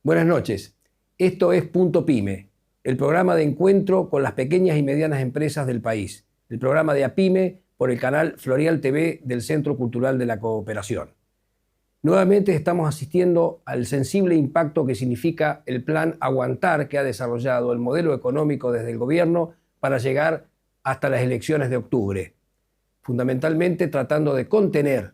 Buenas noches. Esto es Punto Pyme, el programa de encuentro con las pequeñas y medianas empresas del país, el programa de APYME por el canal Florial TV del Centro Cultural de la Cooperación. Nuevamente estamos asistiendo al sensible impacto que significa el plan Aguantar que ha desarrollado el modelo económico desde el gobierno para llegar hasta las elecciones de octubre, fundamentalmente tratando de contener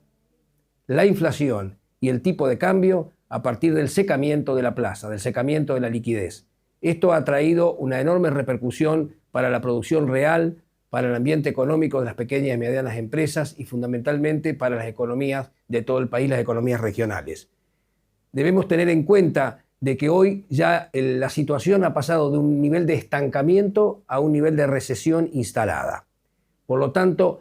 la inflación y el tipo de cambio a partir del secamiento de la plaza, del secamiento de la liquidez. Esto ha traído una enorme repercusión para la producción real, para el ambiente económico de las pequeñas y medianas empresas y fundamentalmente para las economías de todo el país, las economías regionales. Debemos tener en cuenta de que hoy ya la situación ha pasado de un nivel de estancamiento a un nivel de recesión instalada. Por lo tanto,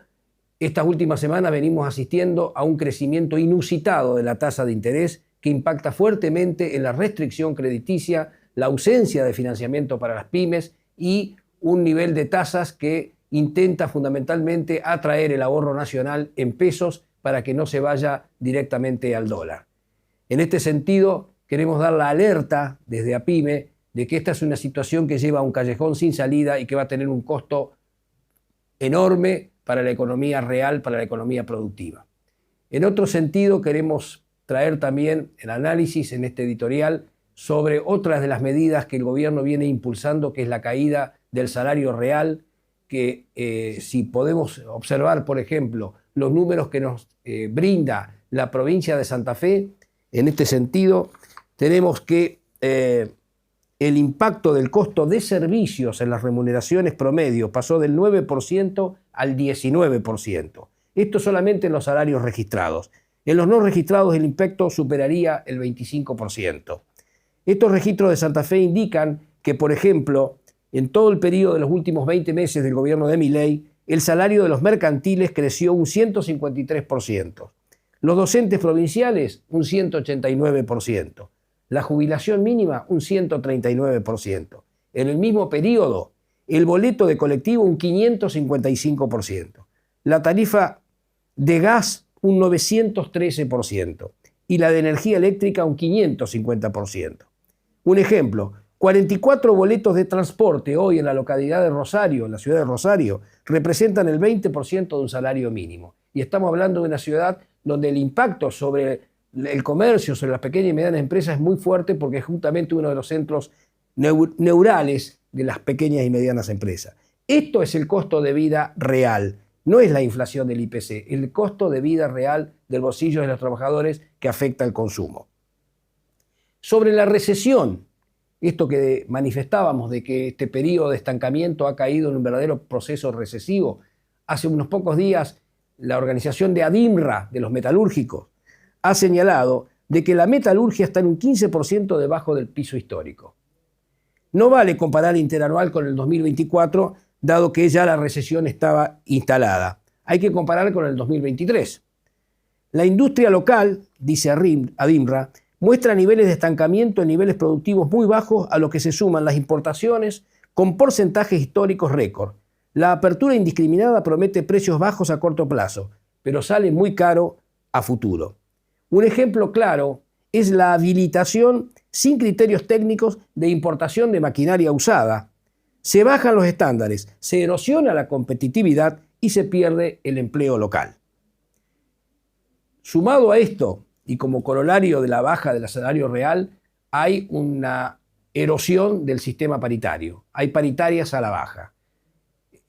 estas últimas semanas venimos asistiendo a un crecimiento inusitado de la tasa de interés que impacta fuertemente en la restricción crediticia, la ausencia de financiamiento para las pymes y un nivel de tasas que intenta fundamentalmente atraer el ahorro nacional en pesos para que no se vaya directamente al dólar. En este sentido, queremos dar la alerta desde APYME de que esta es una situación que lleva a un callejón sin salida y que va a tener un costo enorme para la economía real, para la economía productiva. En otro sentido, queremos traer también el análisis en este editorial sobre otras de las medidas que el gobierno viene impulsando, que es la caída del salario real, que si podemos observar, por ejemplo, los números que nos brinda la provincia de Santa Fe, en este sentido, tenemos que el impacto del costo de servicios en las remuneraciones promedio pasó del 9% al 19%. Esto solamente en los salarios registrados. En los no registrados el impacto superaría el 25%. Estos registros de Santa Fe indican que, por ejemplo, en todo el periodo de los últimos 20 meses del gobierno de Milei, el salario de los mercantiles creció un 153%. Los docentes provinciales, un 189%. La jubilación mínima, un 139%. En el mismo periodo, el boleto de colectivo, un 555%. La tarifa de gas, un 913%. Y la de energía eléctrica, un 550%. Un ejemplo, 44 boletos de transporte hoy en la localidad de Rosario, en la ciudad de Rosario, representan el 20% de un salario mínimo. Y estamos hablando de una ciudad donde el impacto sobre el comercio, sobre las pequeñas y medianas empresas es muy fuerte porque es justamente uno de los centros neurales de las pequeñas y medianas empresas. Esto es el costo de vida real, no es la inflación del IPC, el costo de vida real del bolsillo de los trabajadores que afecta al consumo. Sobre la recesión, esto que manifestábamos de que este periodo de estancamiento ha caído en un verdadero proceso recesivo, hace unos pocos días la organización de ADIMRA, de los metalúrgicos, ha señalado de que la metalurgia está en un 15% debajo del piso histórico. No vale comparar interanual con el 2024, dado que ya la recesión estaba instalada. Hay que comparar con el 2023. La industria local, dice ADIMRA, muestra niveles de estancamiento en niveles productivos muy bajos a lo que se suman las importaciones con porcentajes históricos récord. La apertura indiscriminada promete precios bajos a corto plazo, pero sale muy caro a futuro. Un ejemplo claro es la habilitación sin criterios técnicos de importación de maquinaria usada. Se bajan los estándares, se erosiona la competitividad y se pierde el empleo local. Sumado a esto, y como corolario de la baja del salario real, hay una erosión del sistema paritario. Hay paritarias a la baja.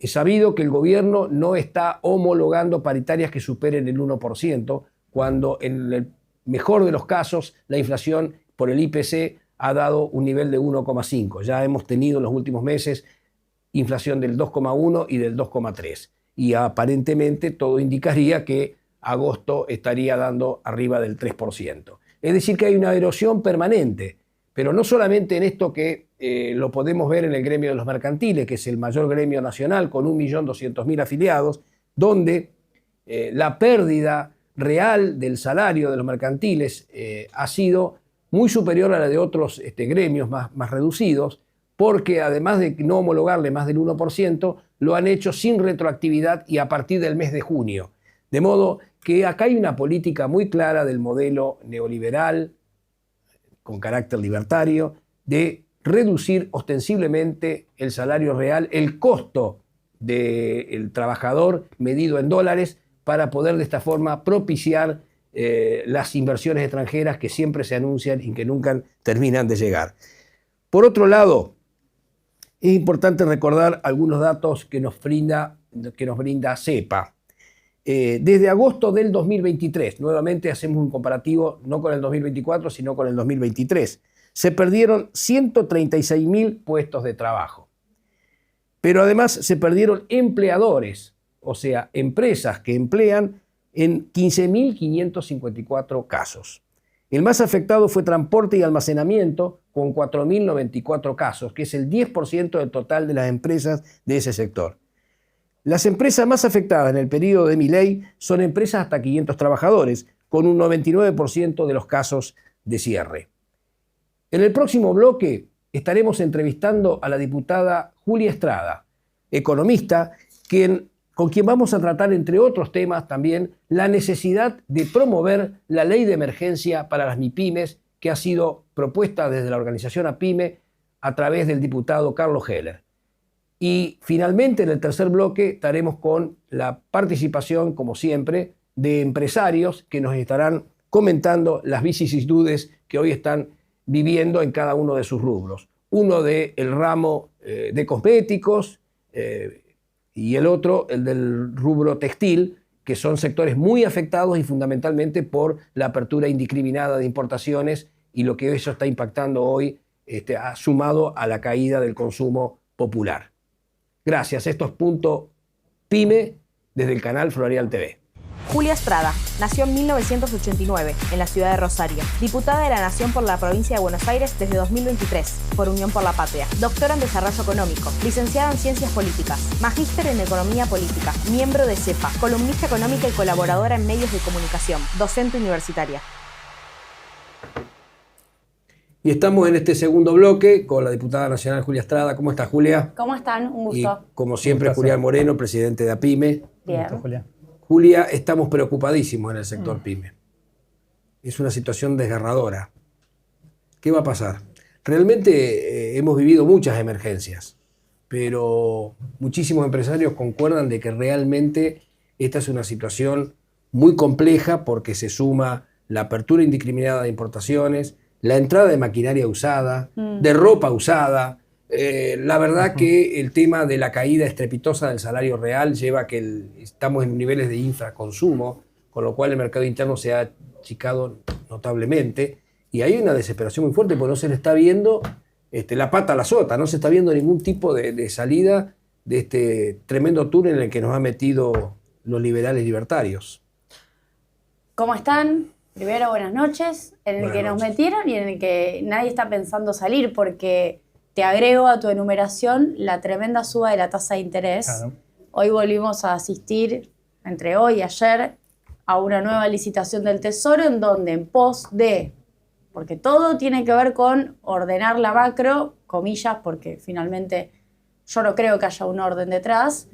Es sabido que el gobierno no está homologando paritarias que superen el 1%, cuando en el mejor de los casos la inflación por el IPC ha dado un nivel de 1,5. Ya hemos tenido en los últimos meses inflación del 2,1 y del 2,3. Y aparentemente todo indicaría que agosto estaría dando arriba del 3%. Es decir, que hay una erosión permanente, pero no solamente en esto que lo podemos ver en el gremio de los mercantiles, que es el mayor gremio nacional con 1.200.000 afiliados, donde la pérdida real del salario de los mercantiles ha sido muy superior a la de otros gremios más reducidos, porque además de no homologarle más del 1%, lo han hecho sin retroactividad y a partir del mes de junio. De modo que acá hay una política muy clara del modelo neoliberal, con carácter libertario, de reducir ostensiblemente el salario real, el costo del trabajador medido en dólares, para poder de esta forma propiciar las inversiones extranjeras que siempre se anuncian y que nunca terminan de llegar. Por otro lado, es importante recordar algunos datos que nos brinda CEPA. Desde agosto del 2023, nuevamente hacemos un comparativo no con el 2024, sino con el 2023, se perdieron 136.000 puestos de trabajo. Pero además se perdieron empleadores, o sea, empresas que emplean, en 15.554 casos. El más afectado fue transporte y almacenamiento, con 4.094 casos, que es el 10% del total de las empresas de ese sector. Las empresas más afectadas en el periodo de Milei son empresas hasta 500 trabajadores, con un 99% de los casos de cierre. En el próximo bloque estaremos entrevistando a la diputada Julia Estrada, economista, con quien vamos a tratar, entre otros temas también, la necesidad de promover la ley de emergencia para las MIPYMES, que ha sido propuesta desde la organización APYME a través del diputado Carlos Heller. Y finalmente, en el tercer bloque, estaremos con la participación, como siempre, de empresarios que nos estarán comentando las vicisitudes que hoy están viviendo en cada uno de sus rubros. Uno del ramo de cosméticos y el otro, el del rubro textil, que son sectores muy afectados y fundamentalmente por la apertura indiscriminada de importaciones y lo que eso está impactando hoy, ha sumado a la caída del consumo popular. Gracias. Esto es Punto Pyme desde el canal Florial TV. Julia Estrada nació en 1989 en la ciudad de Rosario. Diputada de la Nación por la provincia de Buenos Aires desde 2023 por Unión por la Patria. Doctora en Desarrollo Económico, licenciada en Ciencias Políticas, magíster en Economía Política, miembro de CEPA, columnista económica y colaboradora en medios de comunicación, docente universitaria. Y estamos en este segundo bloque con la diputada nacional Julia Estrada. ¿Cómo está, Julia? ¿Cómo están? Un gusto. Y como siempre, Julián Moreno, presidente de APYME. Bien. Gusto, Julia. Julia, estamos preocupadísimos en el sector PYME. Es una situación desgarradora. ¿Qué va a pasar? Realmente hemos vivido muchas emergencias, pero muchísimos empresarios concuerdan de que realmente esta es una situación muy compleja porque se suma la apertura indiscriminada de importaciones, la entrada de maquinaria usada, de ropa usada. La verdad que el tema de la caída estrepitosa del salario real lleva a que estamos en niveles de infraconsumo, con lo cual el mercado interno se ha achicado notablemente y hay una desesperación muy fuerte porque no se le está viendo la pata a la sota, no se está viendo ningún tipo de salida de este tremendo túnel en el que nos han metido los liberales libertarios. ¿Cómo están? Primero, buenas noches, en el que nos metieron y en el que nadie está pensando salir, porque te agrego a tu enumeración la tremenda suba de la tasa de interés. Claro. Hoy volvimos a asistir, entre hoy y ayer, a una nueva licitación del Tesoro en donde en pos de, porque todo tiene que ver con ordenar la macro, comillas, porque finalmente yo no creo que haya un orden detrás,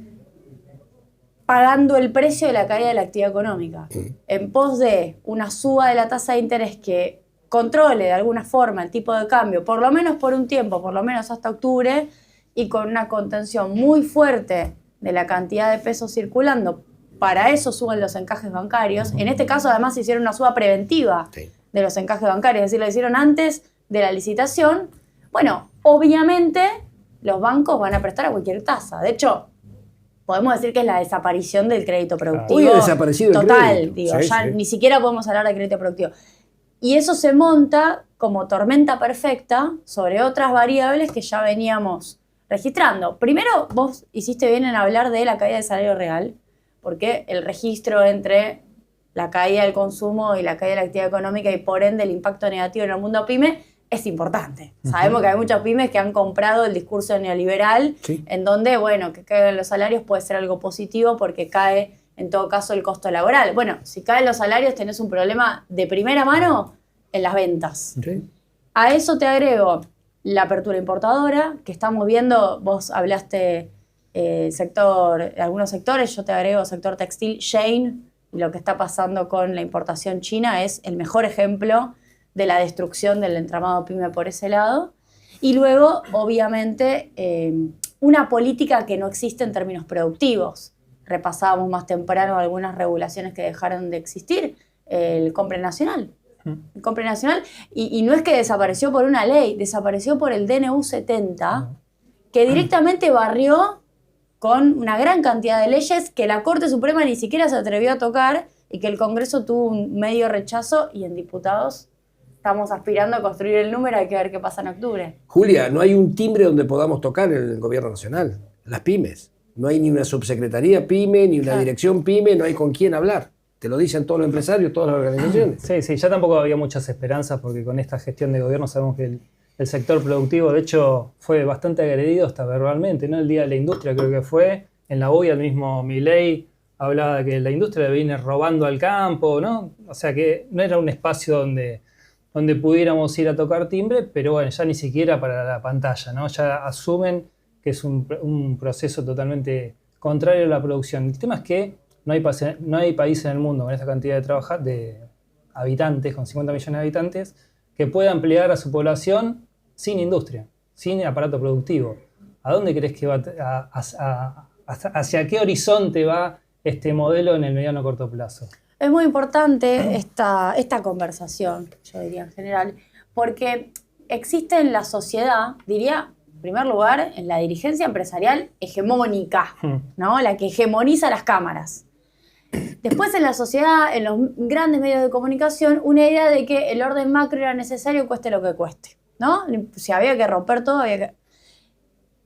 pagando el precio de la caída de la actividad económica, en pos de una suba de la tasa de interés que controle de alguna forma el tipo de cambio, por lo menos por un tiempo, por lo menos hasta octubre, y con una contención muy fuerte de la cantidad de pesos circulando. Para eso suben los encajes bancarios. En este caso, además, hicieron una suba preventiva de los encajes bancarios, es decir, lo hicieron antes de la licitación. Bueno, obviamente los bancos van a prestar a cualquier tasa. De hecho, podemos decir que es la desaparición del crédito productivo. Hoy ha desaparecido el crédito. Total, digo, sí, ya ni siquiera podemos hablar de crédito productivo. Y eso se monta como tormenta perfecta sobre otras variables que ya veníamos registrando. Primero, vos hiciste bien en hablar de la caída del salario real, porque el registro entre la caída del consumo y la caída de la actividad económica y por ende el impacto negativo en el mundo PYME es importante. Sabemos que hay muchas pymes que han comprado el discurso neoliberal, en donde, bueno, que caigan los salarios puede ser algo positivo porque cae, en todo caso, el costo laboral. Bueno, si caen los salarios tenés un problema de primera mano en las ventas. A eso te agrego la apertura importadora, que estamos viendo, vos hablaste algunos sectores, yo te agrego sector textil, Shein, y lo que está pasando con la importación china es el mejor ejemplo de la destrucción del entramado PYME por ese lado. Y luego, obviamente, una política que no existe en términos productivos. Repasábamos más temprano algunas regulaciones que dejaron de existir. El Compre Nacional. El Compre Nacional. Y no es que desapareció por una ley, desapareció por el DNU 70, que directamente barrió con una gran cantidad de leyes que la Corte Suprema ni siquiera se atrevió a tocar y que el Congreso tuvo un medio rechazo, y en diputados estamos aspirando a construir el número, hay que ver qué pasa en octubre. Julia, no hay un timbre donde podamos tocar en el gobierno nacional, las pymes. No hay ni una subsecretaría PYME, ni una dirección PYME, no hay con quién hablar. Te lo dicen todos los empresarios, todas las organizaciones. Sí, ya tampoco había muchas esperanzas, porque con esta gestión de gobierno sabemos que el sector productivo, de hecho, fue bastante agredido hasta verbalmente, ¿no? El Día de la Industria creo que fue, en la UIA el mismo Milei hablaba de que la industria viene robando al campo, ¿no? O sea que no era un espacio donde pudiéramos ir a tocar timbre, pero bueno, ya ni siquiera para la pantalla, ¿no? Ya asumen que es un proceso totalmente contrario a la producción. El tema es que no hay país en el mundo con esa cantidad de habitantes, con 50 millones de habitantes, que pueda emplear a su población sin industria, sin aparato productivo. ¿A dónde crees que va? ¿Hacia qué horizonte va este modelo en el mediano o corto plazo? Es muy importante esta conversación, yo diría en general, porque existe en la sociedad, diría, en primer lugar, en la dirigencia empresarial hegemónica, ¿no? La que hegemoniza las cámaras. Después en la sociedad, en los grandes medios de comunicación, una idea de que el orden macro era necesario, cueste lo que cueste, ¿no? Si había que romper todo, había que...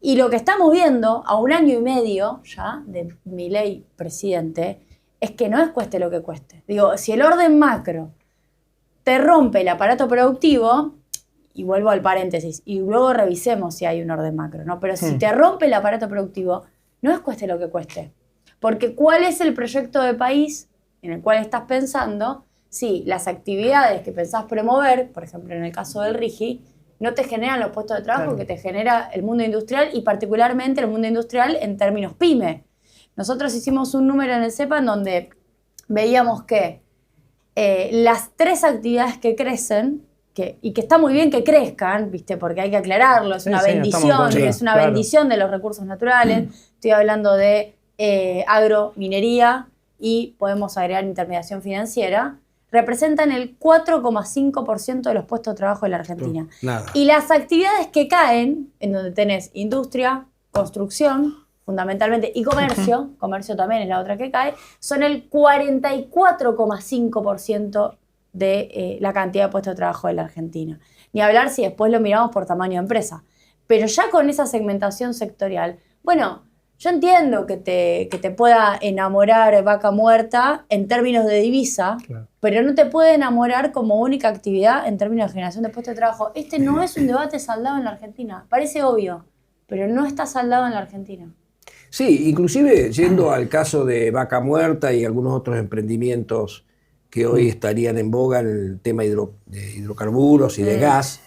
Y lo que estamos viendo a 1 año y medio ya de Milei presidente es que no es cueste lo que cueste. Digo, si el orden macro te rompe el aparato productivo, y vuelvo al paréntesis, y luego revisemos si hay un orden macro, ¿no? Pero si te rompe el aparato productivo, no es cueste lo que cueste. Porque ¿cuál es el proyecto de país en el cual estás pensando si las actividades que pensás promover, por ejemplo en el caso del RIGI, no te generan los puestos de trabajo que te genera el mundo industrial, y particularmente el mundo industrial en términos PYME? Nosotros hicimos un número en el CEPA en donde veíamos que las 3 actividades que crecen, y que está muy bien que crezcan, ¿viste? Porque hay que aclararlo, es una bendición, es una bendición de los recursos naturales. Estoy hablando de agrominería y podemos agregar intermediación financiera, representan el 4,5% de los puestos de trabajo de la Argentina. Y las actividades que caen, en donde tenés industria, construcción, fundamentalmente, y comercio, comercio también es la otra que cae, son el 44,5% de la cantidad de puestos de trabajo de la Argentina. Ni hablar si después lo miramos por tamaño de empresa. Pero ya con esa segmentación sectorial, bueno, yo entiendo que te pueda enamorar Vaca Muerta en términos de divisa, pero no te puede enamorar como única actividad en términos de generación de puestos de trabajo. Este no es un debate saldado en la Argentina. Parece obvio, pero no está saldado en la Argentina. Sí, inclusive yendo al caso de Vaca Muerta y algunos otros emprendimientos que hoy estarían en boga en el tema de hidrocarburos y de gas.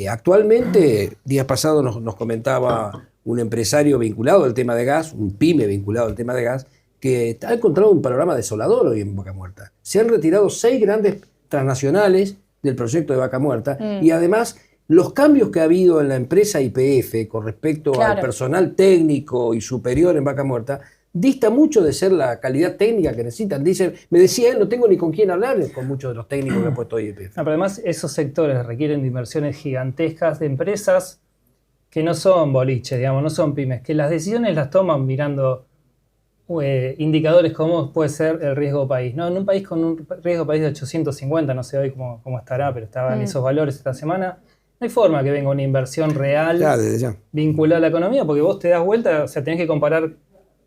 Actualmente, días pasados nos comentaba un empresario vinculado al tema de gas, un pyme vinculado al tema de gas, que ha encontrado un panorama desolador hoy en Vaca Muerta. Se han retirado 6 grandes transnacionales del proyecto de Vaca Muerta, y además los cambios que ha habido en la empresa YPF con respecto al personal técnico y superior en Vaca Muerta dista mucho de ser la calidad técnica que necesitan. Dicen, me decía él, no tengo ni con quién hablar con muchos de los técnicos que ha puesto YPF. No, pero además esos sectores requieren de inversiones gigantescas de empresas que no son boliches, digamos, no son pymes, que las decisiones las toman mirando indicadores como puede ser el riesgo país, ¿no? En un país con un riesgo país de 850, no sé hoy cómo estará, pero estaban esos valores esta semana, no hay forma que venga una inversión real vinculada a la economía, porque vos te das vuelta, o sea, tenés que comparar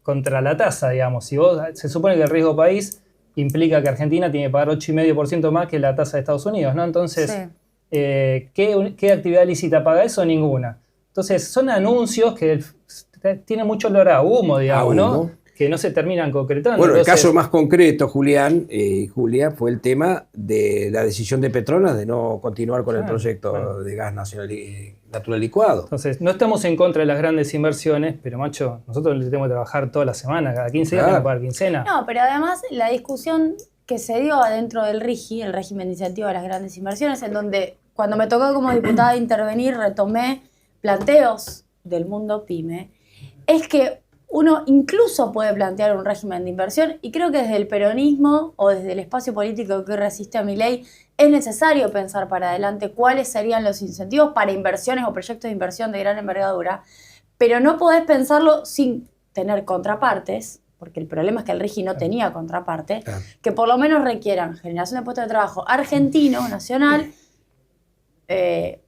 contra la tasa, digamos. Si vos, se supone que el riesgo país implica que Argentina tiene que pagar 8,5% más que la tasa de Estados Unidos, ¿no? Entonces, ¿qué actividad lícita paga eso? Ninguna. Entonces, son anuncios que tienen mucho olor a humo, digamos, ¿no? Que no se terminan concretando. Bueno, entonces, el caso más concreto, Julián y Julia, fue el tema de la decisión de Petronas de no continuar con el proyecto de gas natural licuado. Entonces, no estamos en contra de las grandes inversiones, pero macho, nosotros tenemos que trabajar toda la semana, cada 15 días tenemos que pagar quincena. No, pero además la discusión que se dio adentro del RIGI, el régimen de incentivo a las grandes inversiones, en donde cuando me tocó como diputada intervenir retomé planteos del mundo PYME, es que uno incluso puede plantear un régimen de inversión y creo que desde el peronismo o desde el espacio político que resiste a Milei es necesario pensar para adelante cuáles serían los incentivos para inversiones o proyectos de inversión de gran envergadura, pero no podés pensarlo sin tener contrapartes, porque el problema es que el RIGI no tenía contraparte, que por lo menos requieran generación de puestos de trabajo argentino, nacional,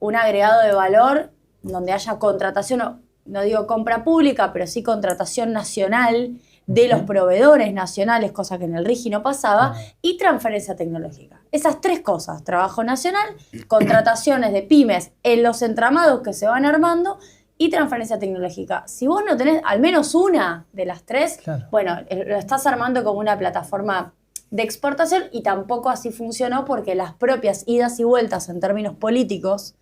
un agregado de valor donde haya contratación, no digo compra pública, pero sí contratación nacional de los proveedores nacionales, cosa que en el RIGI no pasaba, y transferencia tecnológica. Esas tres cosas, trabajo nacional, contrataciones de pymes en los entramados que se van armando y transferencia tecnológica. Si vos no tenés al menos una de las tres, bueno, lo estás armando como una plataforma de exportación y tampoco así funcionó porque las propias idas y vueltas en términos políticos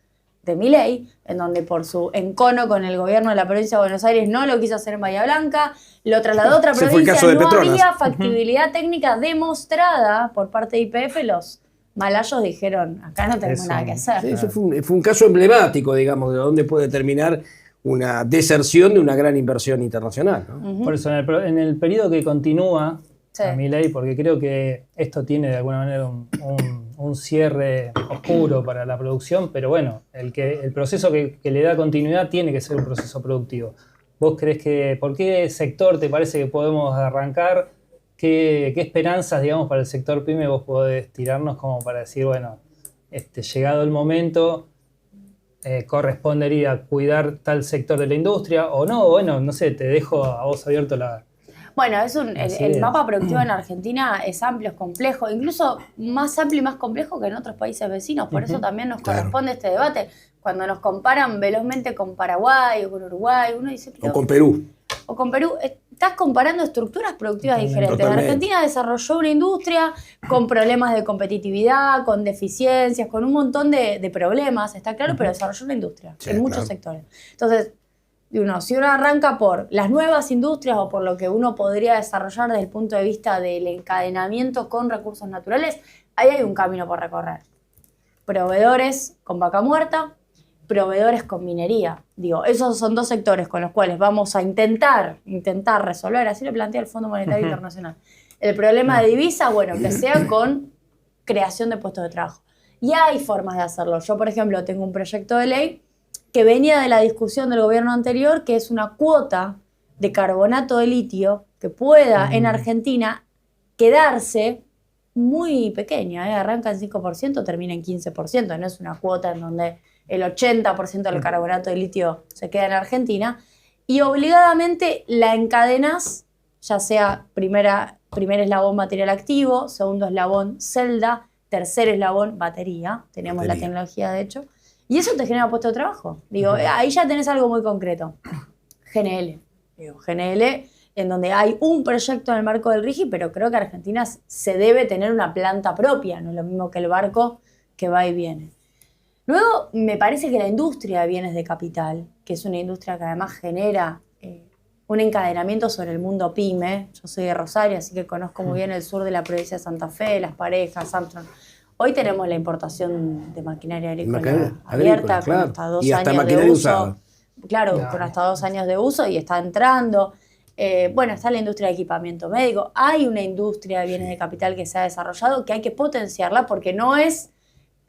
de Milei, en donde por su encono con el gobierno de la provincia de Buenos Aires no lo quiso hacer en Bahía Blanca, lo trasladó a otra provincia, no había factibilidad técnica demostrada por parte de YPF, los malayos dijeron, acá no tenemos nada que hacer. Sí, eso fue un caso emblemático, digamos, de dónde puede terminar una deserción de una gran inversión internacional, ¿no? Por eso, en el periodo que continúa a Milei, porque creo que esto tiene de alguna manera un cierre oscuro para la producción, pero bueno, el proceso que le da continuidad tiene que ser un proceso productivo. ¿Vos crees que, por qué sector te parece que podemos arrancar? ¿Qué esperanzas, digamos, para el sector PYME vos podés tirarnos como para decir, bueno, llegado el momento, correspondería cuidar tal sector de la industria o no? Bueno, no sé, te dejo a vos abierto la... Bueno, el mapa productivo en Argentina es amplio, es complejo, incluso más amplio y más complejo que en otros países vecinos. Por eso también nos corresponde este debate. Cuando nos comparan velozmente con Paraguay o con Uruguay, uno dice... O con Perú. O con Perú, estás comparando estructuras productivas diferentes. Argentina desarrolló una industria con problemas de competitividad, con deficiencias, con un montón de problemas, está claro, pero desarrolló una industria en muchos sectores. Entonces... si uno arranca por las nuevas industrias o por lo que uno podría desarrollar desde el punto de vista del encadenamiento con recursos naturales, ahí hay un camino por recorrer. Proveedores con vaca muerta, proveedores con minería. Digo, esos son dos sectores con los cuales vamos a intentar resolver, así lo plantea el Fondo Monetario Internacional. El problema de divisa, bueno, que sea con creación de puestos de trabajo. Y hay formas de hacerlo. Yo, por ejemplo, tengo un proyecto de ley que venía de la discusión del gobierno anterior, que es una cuota de carbonato de litio que pueda en Argentina quedarse muy pequeña, arranca en 5%, termina en 15%, no es una cuota en donde el 80% del carbonato de litio se queda en Argentina, y obligadamente la encadenas, ya sea primer eslabón material activo, segundo eslabón celda, tercer eslabón batería, tenemos la tecnología de hecho, y eso te genera puesto de trabajo. Digo, ahí ya tenés algo muy concreto. GNL. GNL, en donde hay un proyecto en el marco del RIGI, pero creo que Argentina se debe tener una planta propia, no es lo mismo que el barco que va y viene. Luego, me parece que la industria de bienes de capital, que es una industria que además genera un encadenamiento sobre el mundo PYME. Yo soy de Rosario, así que conozco muy bien el sur de la provincia de Santa Fe, Las Parejas, Armstrong. Hoy tenemos la importación de maquinaria agrícola abierta, con hasta 2 años de uso. Claro, con hasta 2 años de uso y está entrando. Bueno, está la industria de equipamiento médico. Hay una industria de bienes de capital que se ha desarrollado que hay que potenciarla porque no es,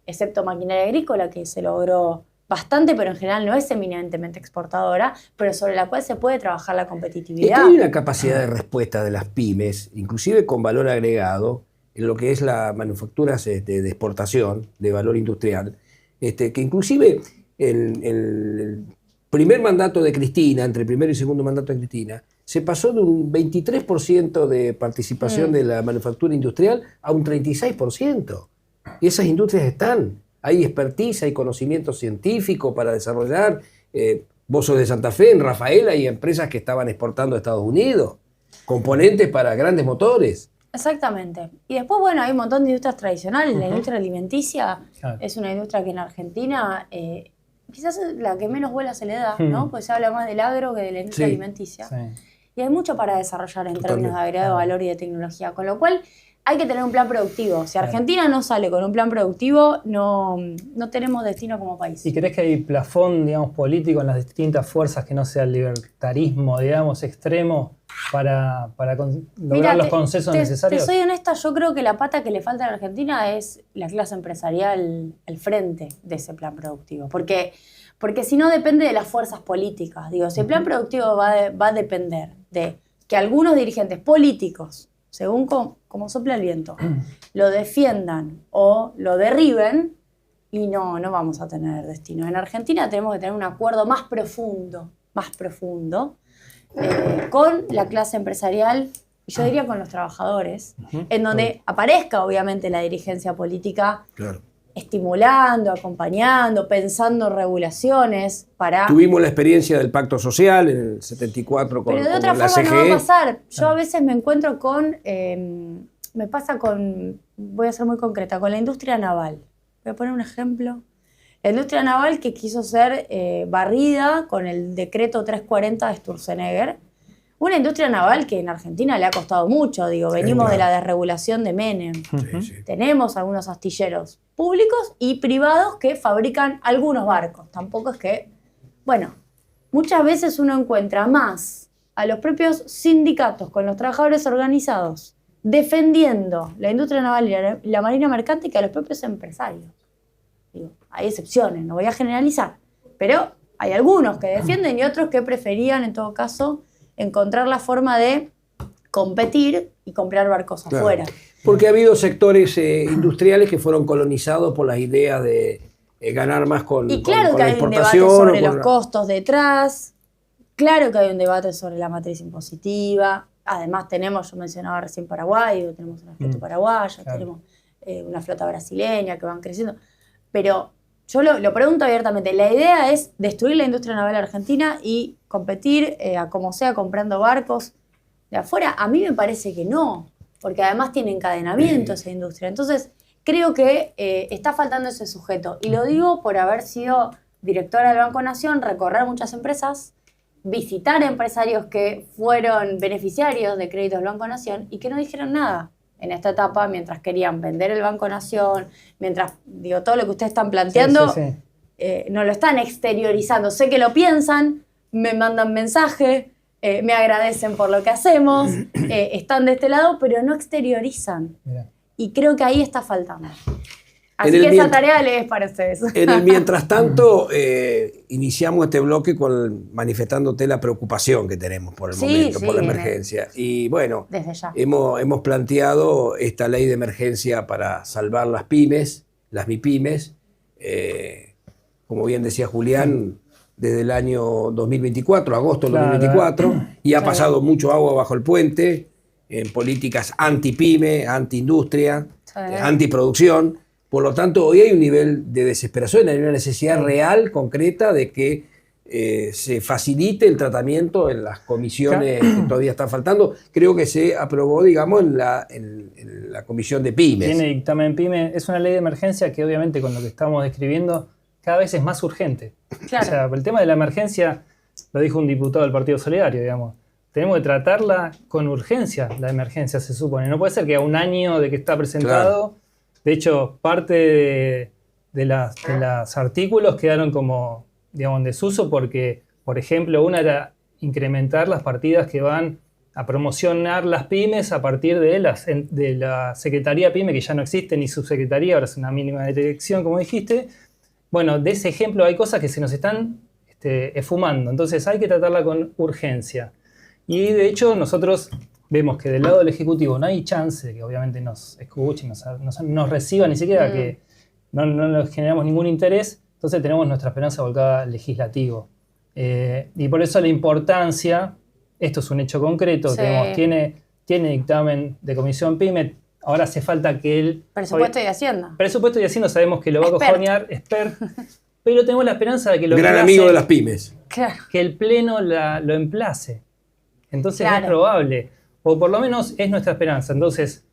excepto maquinaria agrícola, que se logró bastante, pero en general no es eminentemente exportadora, pero sobre la cual se puede trabajar la competitividad. Hay una capacidad de respuesta de las pymes, inclusive con valor agregado, en lo que es la manufactura de exportación, de valor industrial, que inclusive el primer mandato de Cristina, entre el primero y segundo mandato de Cristina, se pasó de un 23% de participación de la manufactura industrial a un 36%. Y esas industrias están. Hay expertise, hay conocimiento científico para desarrollar. Vos sos de Santa Fe, en Rafaela hay empresas que estaban exportando a Estados Unidos, componentes para grandes motores. Exactamente. Y después, bueno, hay un montón de industrias tradicionales. La industria alimenticia es una industria que en Argentina quizás es la que menos vuela se le da, ¿no? Pues se habla más del agro que de la industria alimenticia. Sí. Y hay mucho para desarrollar en términos de agregado de valor y de tecnología. Con lo cual, hay que tener un plan productivo. Si Argentina no sale con un plan productivo, no tenemos destino como país. ¿Y crees que hay plafón, digamos, político en las distintas fuerzas que no sea el libertarismo, digamos, extremo para lograr los consensos necesarios? Te soy honesta, yo creo que la pata que le falta a la Argentina es la clase empresarial al frente de ese plan productivo. Porque si no depende de las fuerzas políticas. Digo, si el plan productivo va a depender de que algunos dirigentes políticos, según como sopla el viento, lo defiendan o lo derriben, y no vamos a tener destino. En Argentina tenemos que tener un acuerdo más profundo, con la clase empresarial, y yo diría con los trabajadores, en donde aparezca obviamente la dirigencia política, Claro. estimulando, acompañando, pensando regulaciones para... Tuvimos la experiencia del Pacto Social en el 74 con, Pero de otra la forma CGE. no va a pasar. Yo a veces me encuentro me pasa con, voy a ser muy concreta, con la industria naval. Voy a poner un ejemplo. La industria naval que quiso ser barrida con el decreto 340 de Sturzenegger. Una industria naval que en Argentina le ha costado mucho, digo, venimos de la desregulación de Menem. Sí. Tenemos algunos astilleros públicos y privados que fabrican algunos barcos. Tampoco es que... Bueno, muchas veces uno encuentra más a los propios sindicatos con los trabajadores organizados defendiendo la industria naval y la marina mercante que a los propios empresarios. Digo, hay excepciones, no voy a generalizar, pero hay algunos que defienden y otros que preferían, en todo caso, encontrar la forma de competir y comprar barcos afuera. Porque ha habido sectores industriales que fueron colonizados por las ideas de ganar más con Y claro con que la hay un debate importación. sobre los costos detrás, claro que hay un debate sobre la matriz impositiva, además tenemos, yo mencionaba recién Paraguay, tenemos una flota paraguaya, tenemos una flota brasileña que van creciendo, pero yo lo pregunto abiertamente, la idea es destruir la industria naval argentina y competir a como sea comprando barcos de afuera. A mí me parece que no, porque además tiene encadenamiento esa industria. Entonces, creo que está faltando ese sujeto. Y lo digo por haber sido directora del Banco Nación, recorrer muchas empresas, visitar empresarios que fueron beneficiarios de créditos del Banco Nación y que no dijeron nada en esta etapa mientras querían vender el Banco Nación, mientras, digo, todo lo que ustedes están planteando, no lo están exteriorizando. Sé que lo piensan, me mandan mensaje, me agradecen por lo que hacemos, están de este lado, pero no exteriorizan. Mira. Y creo que ahí está faltando. Así que esa tarea le es para ustedes. En el mientras tanto, iniciamos este bloque manifestándote la preocupación que tenemos por el momento, por la emergencia. Y bueno, desde ya. Hemos planteado esta ley de emergencia para salvar las pymes, las MIPYMES. Como bien decía Julián, desde el año 2024, agosto del 2024, y ha pasado mucho agua bajo el puente en políticas anti-pyme, anti-industria, anti-producción. Por lo tanto, hoy hay un nivel de desesperación, hay una necesidad real, concreta, de que se facilite el tratamiento en las comisiones que todavía están faltando. Creo que se aprobó, digamos, en la comisión de pymes. Tiene dictamen pyme. Es una ley de emergencia que obviamente con lo que estamos describiendo cada vez es más urgente. Claro. O sea, el tema de la emergencia, lo dijo un diputado del Partido Solidario, digamos. Tenemos que tratarla con urgencia, la emergencia, se supone. No puede ser que a un año de que está presentado... Claro. De hecho, parte de los artículos quedaron como, digamos, en desuso porque, por ejemplo, una era incrementar las partidas que van a promocionar las pymes a partir de la Secretaría Pyme, que ya no existe, ni subsecretaría, ahora es una mínima dirección, como dijiste. Bueno, de ese ejemplo hay cosas que se nos están esfumando, entonces hay que tratarla con urgencia. Y de hecho nosotros... vemos que del lado del Ejecutivo no hay chance de que obviamente nos escuchen, nos reciban, ni siquiera que no nos generamos ningún interés, entonces tenemos nuestra esperanza volcada al legislativo. Y por eso la importancia, esto es un hecho concreto, tiene dictamen de Comisión PYME, ahora hace falta que el... Presupuesto y Hacienda. Presupuesto y Hacienda sabemos que lo va a cojonear, pero tenemos la esperanza de que lo gran amigo de las pymes. Claro. Que el Pleno lo emplace. Entonces es probable. O por lo menos es nuestra esperanza. Entonces,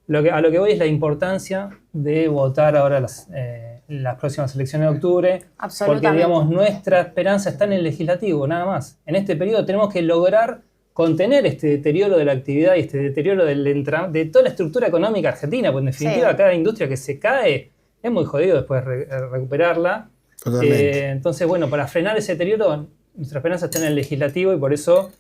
a lo que voy es la importancia de votar ahora las próximas elecciones de octubre. Absolutamente. Porque, digamos, nuestra esperanza está en el legislativo, nada más. En este periodo tenemos que lograr contener este deterioro de la actividad y este deterioro de toda la estructura económica argentina, porque en definitiva cada industria que se cae es muy jodido después recuperarla. Entonces, bueno, para frenar ese deterioro, nuestra esperanza está en el legislativo y por eso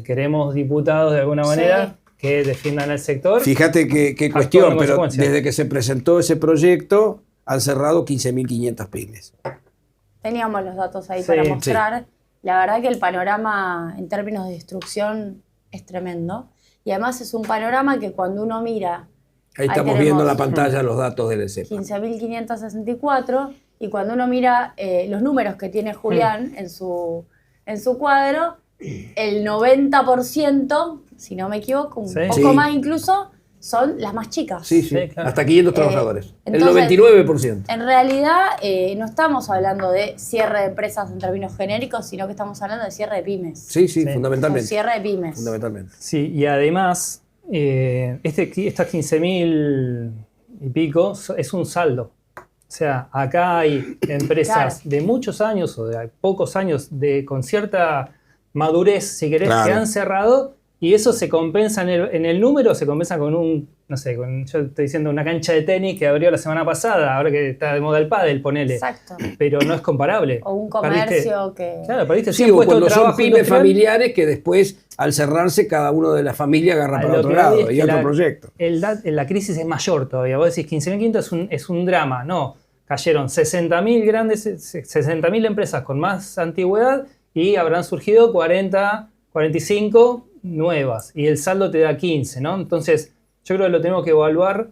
queremos diputados de alguna manera que defiendan al sector. Fíjate qué cuestión, pero desde que se presentó ese proyecto han cerrado 15.500 pymes. Teníamos los datos ahí para mostrar. La verdad que el panorama en términos de destrucción es tremendo. Y además es un panorama que cuando uno mira... Ahí estamos viendo en la pantalla los datos del ESEPA. 15.564. Y cuando uno mira los números que tiene Julián en su cuadro, el 90%, si no me equivoco, un poco más incluso, son las más chicas. Sí, claro. Hasta 500 trabajadores. Entonces, el 99%. En realidad no estamos hablando de cierre de empresas en términos genéricos, sino que estamos hablando de cierre de pymes. Sí, fundamentalmente. Cierre de pymes. Fundamentalmente. Sí, y además, estas 15.000 y pico es un saldo. O sea, acá hay empresas de muchos años o de pocos años con cierta madurez, si querés, que han cerrado y eso se compensa en el número, se compensa con yo estoy diciendo una cancha de tenis que abrió la semana pasada, ahora que está de moda el pádel, ponele. Exacto. Pero no es comparable. O un comercio perdiste 100 sí, o puestos cuando de trabajo son pymes familiares que después, al cerrarse, cada uno de la familia agarra para otro lado y otro proyecto. La crisis es mayor todavía. Vos decís 15.500 es un drama. No, cayeron 60.000 empresas con más antigüedad y habrán surgido 40, 45 nuevas. Y el saldo te da 15, ¿no? Entonces, yo creo que lo tenemos que evaluar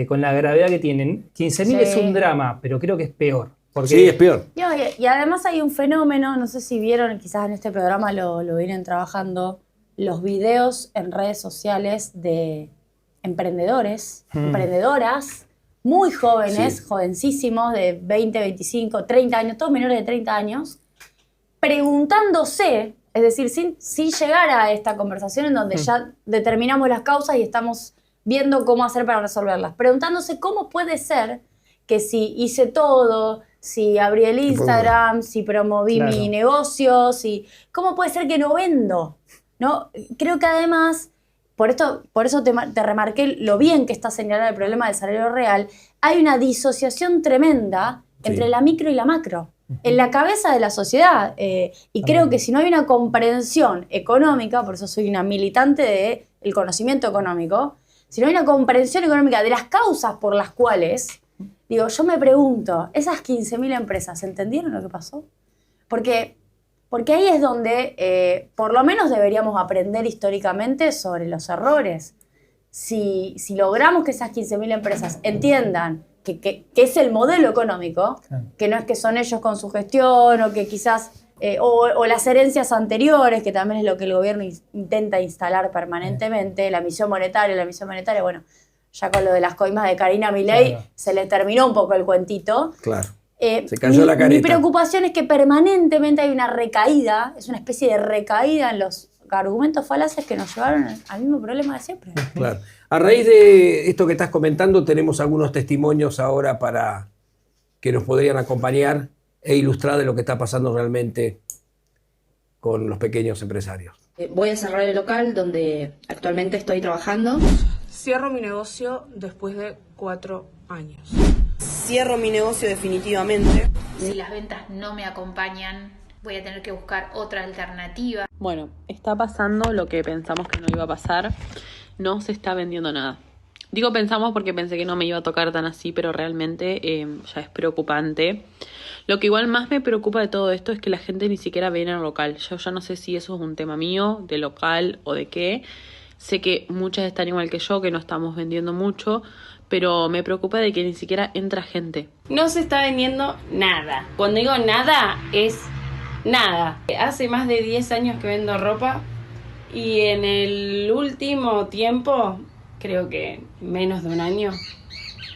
con la gravedad que tienen. 15.000 es un drama, pero creo que es peor. Sí, es peor. Y además hay un fenómeno, no sé si vieron, quizás en este programa lo vienen trabajando, los videos en redes sociales de emprendedores, emprendedoras, muy jóvenes, jovencísimos, de 20, 25, 30 años, todos menores de 30 años, preguntándose, es decir, sin llegar a esta conversación en donde ya determinamos las causas y estamos viendo cómo hacer para resolverlas, preguntándose cómo puede ser que si hice todo, si abrí el Instagram, si promoví mi negocio, ¿cómo puede ser que no vendo? ¿No? Creo que además... Por eso te remarqué lo bien que está señalado el problema del salario real. Hay una disociación tremenda entre la micro y la macro, en la cabeza de la sociedad. Y creo que si no hay una comprensión económica, por eso soy una militante del conocimiento económico, si no hay una comprensión económica de las causas por las cuales, yo me pregunto, ¿esas 15.000 empresas entendieron lo que pasó? Porque ahí es donde por lo menos deberíamos aprender históricamente sobre los errores. Si logramos que esas 15.000 empresas entiendan que es el modelo económico, que no es que son ellos con su gestión o que quizás, o las herencias anteriores, que también es lo que el gobierno intenta instalar permanentemente, la emisión monetaria, bueno, ya con lo de las coimas de Karina Milei se les terminó un poco el cuentito. Claro. Se cayó la careta. Mi preocupación es que permanentemente hay una recaída, es una especie de recaída en los argumentos falaces que nos llevaron al mismo problema de siempre. Claro. A raíz de esto que estás comentando, tenemos algunos testimonios ahora para que nos podrían acompañar e ilustrar de lo que está pasando realmente con los pequeños empresarios. Voy a cerrar el local donde actualmente estoy trabajando. Cierro mi negocio después de 4 años. Cierro mi negocio definitivamente. Si las ventas no me acompañan, voy a tener que buscar otra alternativa. Bueno, está pasando lo que pensamos que no iba a pasar. No se está vendiendo nada. Digo pensamos porque pensé que no me iba a tocar tan así, pero realmente ya es preocupante. Lo que igual más me preocupa de todo esto es que la gente ni siquiera viene al local. Yo ya no sé si eso es un tema mío, de local o de qué. Sé que muchas están igual que yo, que no estamos vendiendo mucho, pero me preocupa de que ni siquiera entra gente. No se está vendiendo nada. Cuando digo nada, es nada. Hace más de 10 años que vendo ropa y en el último tiempo, creo que menos de un año,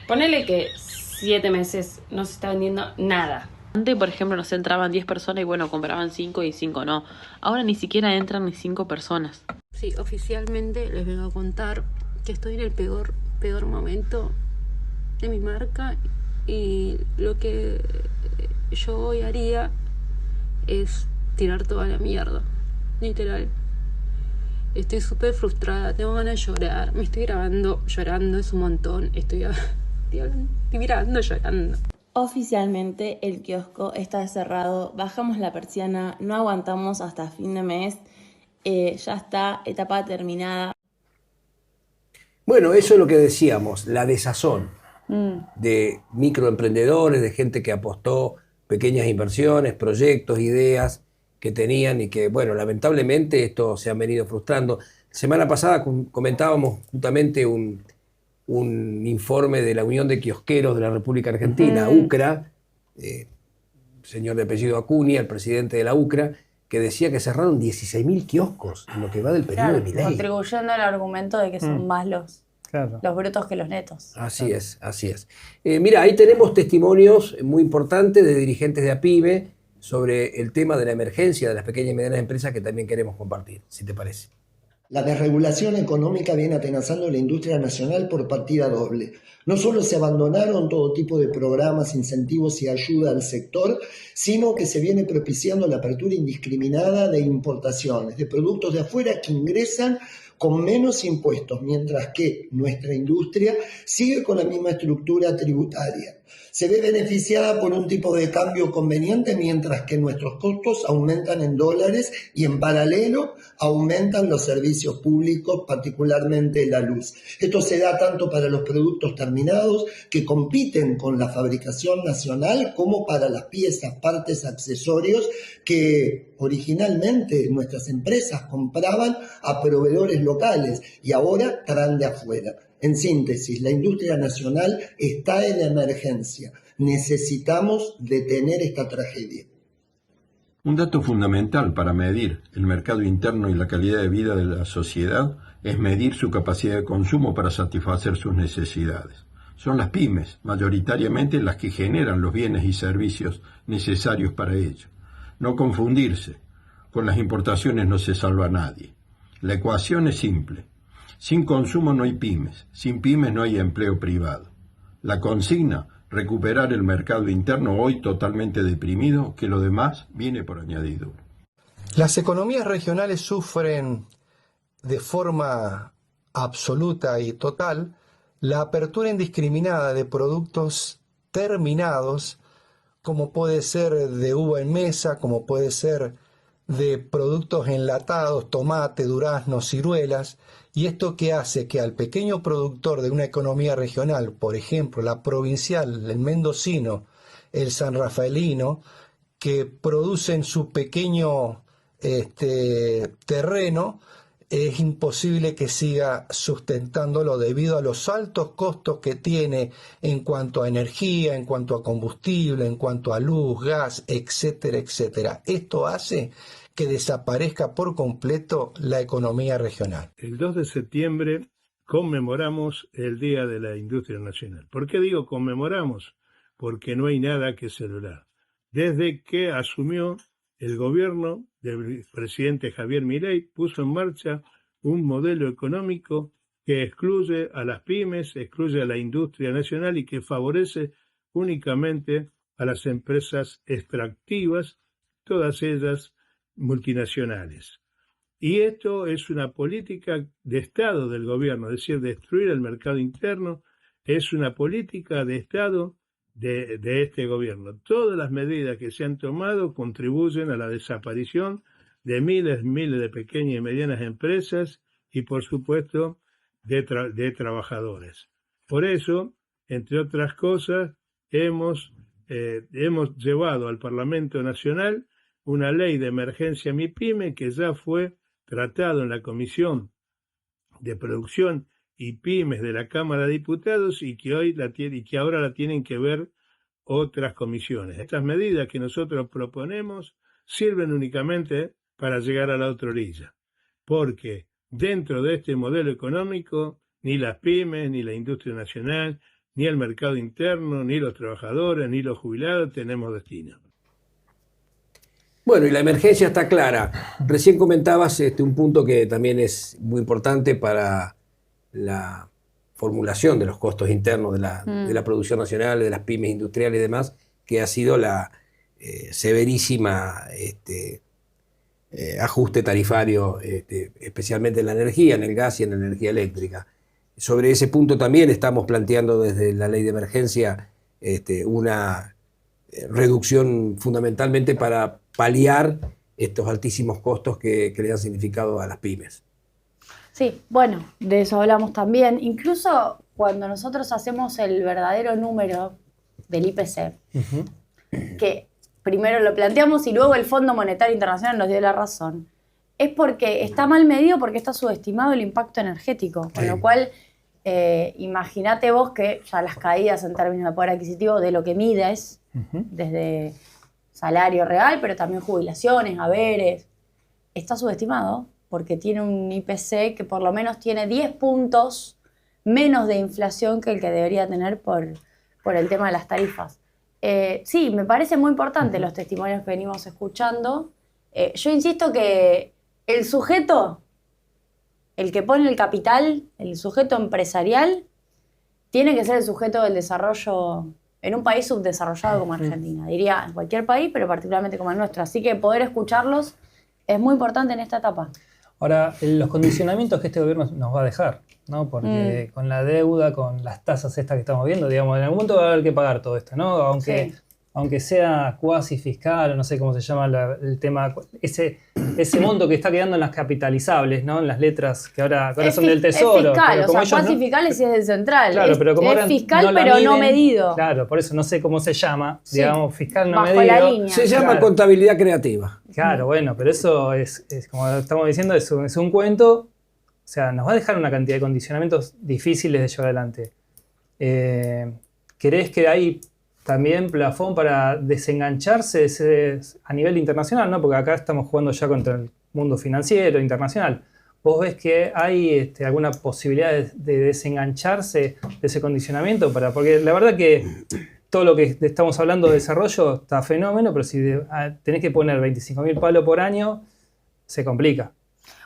ponele que 7 meses, no se está vendiendo nada. Antes, por ejemplo, nos entraban 10 personas y bueno, compraban 5 y 5 no. Ahora ni siquiera entran ni 5 personas. Sí, oficialmente les vengo a contar que estoy en el peor momento de mi marca y lo que yo hoy haría es tirar toda la mierda, literal. Estoy súper frustrada, tengo ganas de llorar. Me estoy grabando llorando, es un montón. Estoy grabando llorando. Oficialmente el kiosco está cerrado, bajamos la persiana, no aguantamos hasta fin de mes, ya está, etapa terminada. Bueno, eso es lo que decíamos, la desazón de microemprendedores, de gente que apostó pequeñas inversiones, proyectos, ideas que tenían y que, bueno, lamentablemente esto se han venido frustrando. Semana pasada comentábamos justamente un informe de la Unión de Kiosqueros de la República Argentina, UCRA, señor de apellido Acuña, el presidente de la UCRA, que decía que cerraron 16.000 kioscos en lo que va del periodo de Milei. Contribuyendo al argumento de que son más los brutos que los netos. Así es, así es. Mira, ahí tenemos testimonios muy importantes de dirigentes de APIME sobre el tema de la emergencia de las pequeñas y medianas empresas que también queremos compartir, si te parece. La desregulación económica viene atenazando la industria nacional por partida doble. No solo se abandonaron todo tipo de programas, incentivos y ayuda al sector, sino que se viene propiciando la apertura indiscriminada de importaciones, de productos de afuera que ingresan con menos impuestos, mientras que nuestra industria sigue con la misma estructura tributaria. Se ve beneficiada por un tipo de cambio conveniente, mientras que nuestros costos aumentan en dólares y en paralelo aumentan los servicios públicos, particularmente la luz. Esto se da tanto para los productos terminados que compiten con la fabricación nacional como para las piezas, partes, accesorios que originalmente nuestras empresas compraban a proveedores locales y ahora traen de afuera. En síntesis, la industria nacional está en emergencia. Necesitamos detener esta tragedia. Un dato fundamental para medir el mercado interno y la calidad de vida de la sociedad es medir su capacidad de consumo para satisfacer sus necesidades. Son las pymes, mayoritariamente las que generan los bienes y servicios necesarios para ello. No confundirse. Con las importaciones no se salva a nadie. La ecuación es simple. Sin consumo no hay pymes, sin pymes no hay empleo privado. La consigna, recuperar el mercado interno hoy totalmente deprimido, que lo demás viene por añadidura. Las economías regionales sufren de forma absoluta y total la apertura indiscriminada de productos terminados, como puede ser de uva en mesa, como puede ser de productos enlatados, tomate, duraznos, ciruelas, y esto que hace que al pequeño productor de una economía regional, por ejemplo la provincial, el mendocino, el sanrafaelino, que producen su pequeño terreno, es imposible que siga sustentándolo debido a los altos costos que tiene en cuanto a energía, en cuanto a combustible, en cuanto a luz, gas, etcétera, etcétera. Esto hace que desaparezca por completo la economía regional. El 2 de septiembre conmemoramos el Día de la Industria Nacional. ¿Por qué digo conmemoramos? Porque no hay nada que celebrar. Desde que asumió el gobierno del presidente Javier Milei, puso en marcha un modelo económico que excluye a las pymes, excluye a la industria nacional y que favorece únicamente a las empresas extractivas, todas ellas multinacionales. Y esto es una política de Estado del gobierno, es decir, destruir el mercado interno es una política de Estado de este gobierno. Todas las medidas que se han tomado contribuyen a la desaparición de miles de pequeñas y medianas empresas y, por supuesto, de trabajadores. Por eso, entre otras cosas, hemos llevado al Parlamento Nacional una ley de emergencia MIPYME que ya fue tratado en la Comisión de Producción y Pymes de la Cámara de Diputados y que ahora la tienen que ver otras comisiones. Estas medidas que nosotros proponemos sirven únicamente para llegar a la otra orilla, porque dentro de este modelo económico ni las pymes, ni la industria nacional, ni el mercado interno, ni los trabajadores, ni los jubilados tenemos destino. Bueno, y la emergencia está clara. Recién comentabas un punto que también es muy importante para la formulación de los costos internos de la producción nacional, de las pymes industriales y demás, que ha sido la severísima ajuste tarifario, especialmente en la energía, en el gas y en la energía eléctrica. Sobre ese punto también estamos planteando desde la ley de emergencia una reducción fundamentalmente para paliar estos altísimos costos que le han significado a las pymes. Sí, bueno, de eso hablamos también. Incluso cuando nosotros hacemos el verdadero número del IPC, que primero lo planteamos y luego el Fondo Monetario Internacional nos dio la razón, es porque está mal medido, porque está subestimado el impacto energético, con lo cual imagínate vos que ya las caídas en términos de poder adquisitivo de lo que mides, desde salario real, pero también jubilaciones, haberes, está subestimado porque tiene un IPC que por lo menos tiene 10 puntos menos de inflación que el que debería tener por el tema de las tarifas. Sí, me parece muy importante los testimonios que venimos escuchando. Yo insisto que el sujeto, el que pone el capital, el sujeto empresarial, tiene que ser el sujeto del desarrollo en un país subdesarrollado como Argentina. Diría en cualquier país, pero particularmente como el nuestro. Así que poder escucharlos es muy importante en esta etapa. Ahora, los condicionamientos que este gobierno nos va a dejar, ¿no? Porque con la deuda, con las tasas estas que estamos viendo, digamos, en algún momento va a haber que pagar todo esto, ¿no? Aunque sea cuasi fiscal, o no sé cómo se llama el tema, ese monto que está quedando en las capitalizables, ¿no? En las letras que ahora son del Tesoro. Es fiscal, pero como cuasi fiscales es del central. Claro, pero como es fiscal, pero no medido. Claro, por eso no sé cómo se llama, Sí. digamos, fiscal no Bajo medido. la línea. Se llama contabilidad creativa. Claro, bueno, pero eso es como estamos diciendo, es un cuento. O sea, nos va a dejar una cantidad de condicionamientos difíciles de llevar adelante. ¿Querés que hay también plafón para desengancharse a nivel internacional, ¿no? Porque acá estamos jugando ya contra el mundo financiero internacional. ¿Vos ves que hay alguna posibilidad de desengancharse de ese condicionamiento? Porque la verdad que todo lo que estamos hablando de desarrollo está fenómeno, pero si tenés que poner 25.000 palos por año, se complica.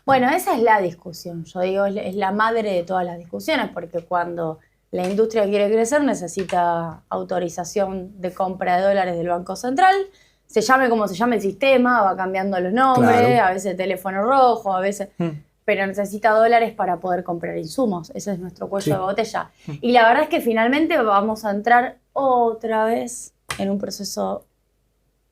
Bueno, esa es la discusión. Yo digo, es la madre de todas las discusiones, porque cuando la industria quiere crecer necesita autorización de compra de dólares del Banco Central. Se llame como se llame el sistema, va cambiando los nombres, claro. A veces teléfono rojo, a veces... Pero necesita dólares para poder comprar insumos. Ese es nuestro cuello de botella. Y la verdad es que finalmente vamos a entrar otra vez en un proceso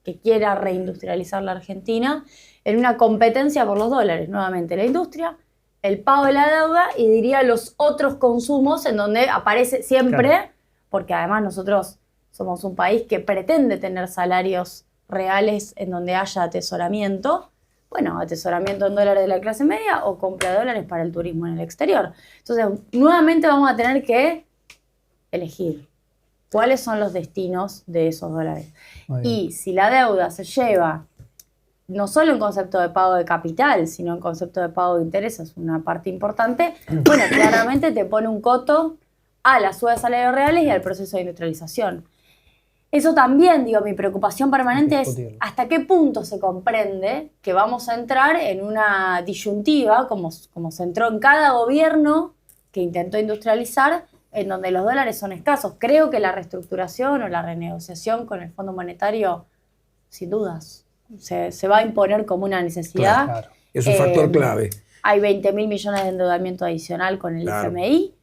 que quiera reindustrializar la Argentina, en una competencia por los dólares. Nuevamente la industria, el pago de la deuda y diría los otros consumos en donde aparece siempre, claro. Porque además nosotros somos un país que pretende tener salarios reales en donde haya atesoramiento. Bueno, atesoramiento en dólares de la clase media o compra de dólares para el turismo en el exterior. Entonces, nuevamente vamos a tener que elegir cuáles son los destinos de esos dólares. Y si la deuda se lleva no solo en concepto de pago de capital, sino en concepto de pago de intereses, una parte importante, bueno, claramente te pone un coto a la suba de salarios reales y al proceso de industrialización. Eso también, digo, mi preocupación permanente es hasta qué punto se comprende que vamos a entrar en una disyuntiva, como se entró en cada gobierno que intentó industrializar, en donde los dólares son escasos. Creo que la reestructuración o la renegociación con el Fondo Monetario, sin dudas, se va a imponer como una necesidad. Claro. Es un factor clave. Hay 20.000 millones de endeudamiento adicional con el FMI.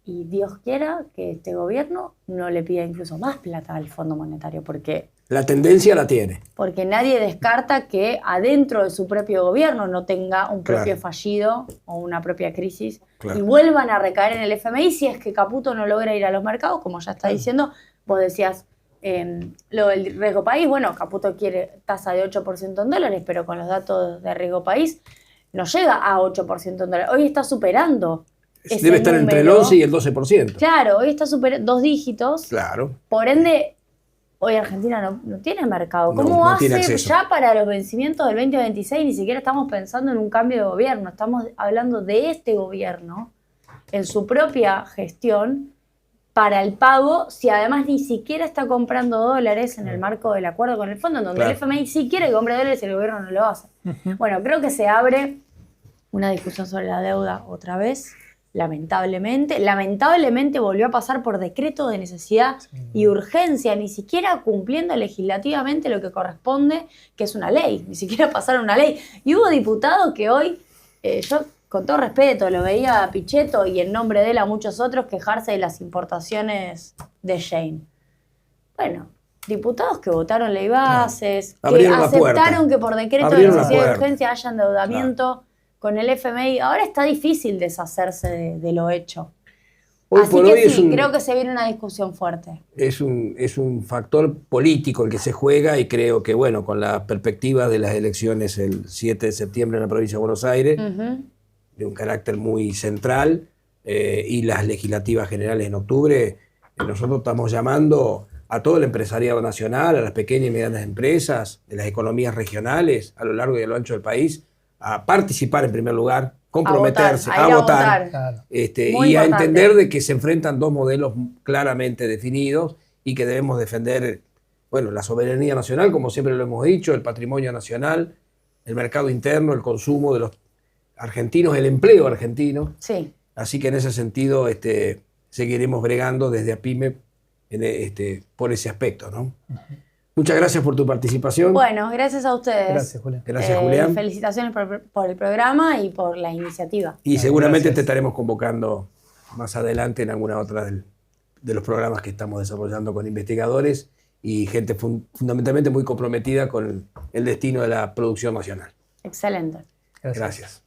Y Dios quiera que este gobierno no le pida incluso más plata al Fondo Monetario, porque... La tendencia la tiene. Porque nadie descarta que adentro de su propio gobierno no tenga un propio fallido o una propia crisis y vuelvan a recaer en el FMI si es que Caputo no logra ir a los mercados, como ya está diciendo. Vos decías lo del riesgo país. Bueno, Caputo quiere tasa de 8% en dólares, pero con los datos de riesgo país no llega a 8% en dólares. Hoy está superando. Debe estar entre el 11 y el 12%. Claro, hoy está dos dígitos. Claro. Por ende, hoy Argentina no tiene mercado. ¿Cómo hace ya para los vencimientos del 2026? Ni siquiera estamos pensando en un cambio de gobierno. Estamos hablando de este gobierno en su propia gestión para el pago, si además ni siquiera está comprando dólares en el marco del acuerdo con el fondo, en donde el FMI sí quiere que compre dólares y el gobierno no lo hace. Bueno, creo que se abre una discusión sobre la deuda otra vez. lamentablemente volvió a pasar por decreto de necesidad y urgencia, ni siquiera cumpliendo legislativamente lo que corresponde, que es una ley, ni siquiera pasaron una ley. Y hubo diputados que hoy, yo con todo respeto, lo veía a Pichetto y en nombre de él a muchos otros quejarse de las importaciones de Shane. Bueno, diputados que votaron ley bases, que aceptaron que por decreto de necesidad y urgencia haya endeudamiento con el FMI. Ahora está difícil deshacerse de lo hecho. Así que sí, creo que se viene una discusión fuerte. Es un factor político el que se juega, y creo que, bueno, con la perspectiva de las elecciones el 7 de septiembre en la provincia de Buenos Aires, de un carácter muy central, y las legislativas generales en octubre, nosotros estamos llamando a todo el empresariado nacional, a las pequeñas y medianas empresas, de las economías regionales a lo largo y a lo ancho del país, a participar en primer lugar, comprometerse, a votar. Claro. Y a entender de que se enfrentan dos modelos claramente definidos y que debemos defender, bueno, la soberanía nacional, como siempre lo hemos dicho, el patrimonio nacional, el mercado interno, el consumo de los argentinos, el empleo argentino. Sí. Así que en ese sentido seguiremos bregando desde APIME por ese aspecto, ¿no? Muchas gracias por tu participación. Bueno, gracias a ustedes. Gracias, Julián. Gracias, Julián. Felicitaciones por el programa y por la iniciativa. Y seguramente te estaremos convocando más adelante en alguna otra de los programas que estamos desarrollando con investigadores y gente fundamentalmente muy comprometida con el destino de la producción nacional. Excelente. Gracias.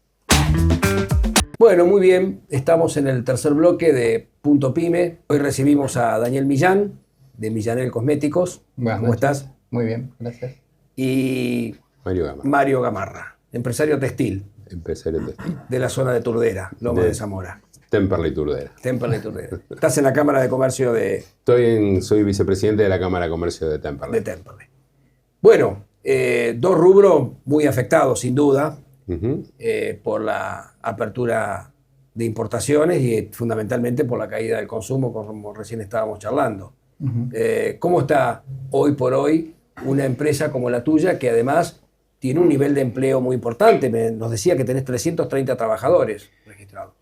Bueno, muy bien. Estamos en el tercer bloque de Punto Pyme. Hoy recibimos a Daniel Millán, de Millanel Cosméticos. ¿Cómo estás? Muy bien, gracias. Y Mario Gamarra, empresario textil. Empresario textil. De la zona de Turdera, Lomas de Zamora. Temperley Turdera. Temperley Turdera. Estás en la Cámara de Comercio de... Soy vicepresidente de la Cámara de Comercio de Temperley. De Temperley. Bueno, dos rubros muy afectados, sin duda, por la apertura de importaciones y fundamentalmente por la caída del consumo, como recién estábamos charlando. ¿Cómo está hoy por hoy una empresa como la tuya, que además tiene un nivel de empleo muy importante? Nos decía que tenés 330 trabajadores registrados.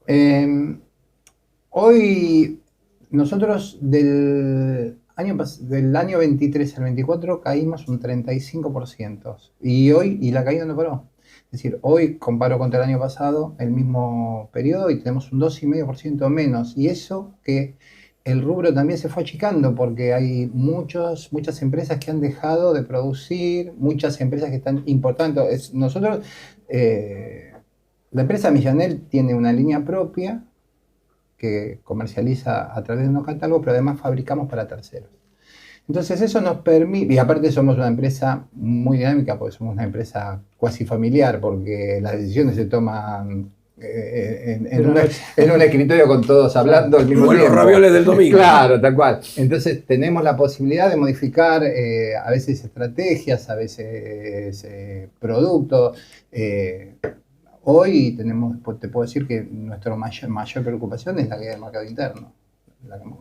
Hoy nosotros del año 23 al 24 caímos un 35%. Y la caída no paró. Es decir, hoy comparo contra el año pasado, el mismo periodo, y tenemos un 2,5% menos. Y eso que el rubro también se fue achicando, porque hay muchas empresas que han dejado de producir, muchas empresas que están importando. Nosotros, la empresa Millanel tiene una línea propia que comercializa a través de unos catálogos, pero además fabricamos para terceros. Entonces eso nos permite, y aparte somos una empresa muy dinámica, porque somos una empresa cuasi familiar, porque las decisiones se toman en un escritorio con todos hablando al mismo tiempo. Los ravioles del domingo. Claro, tal cual. Entonces tenemos la posibilidad de modificar a veces estrategias, a veces productos. Hoy te puedo decir que nuestra mayor preocupación es la caída del mercado interno.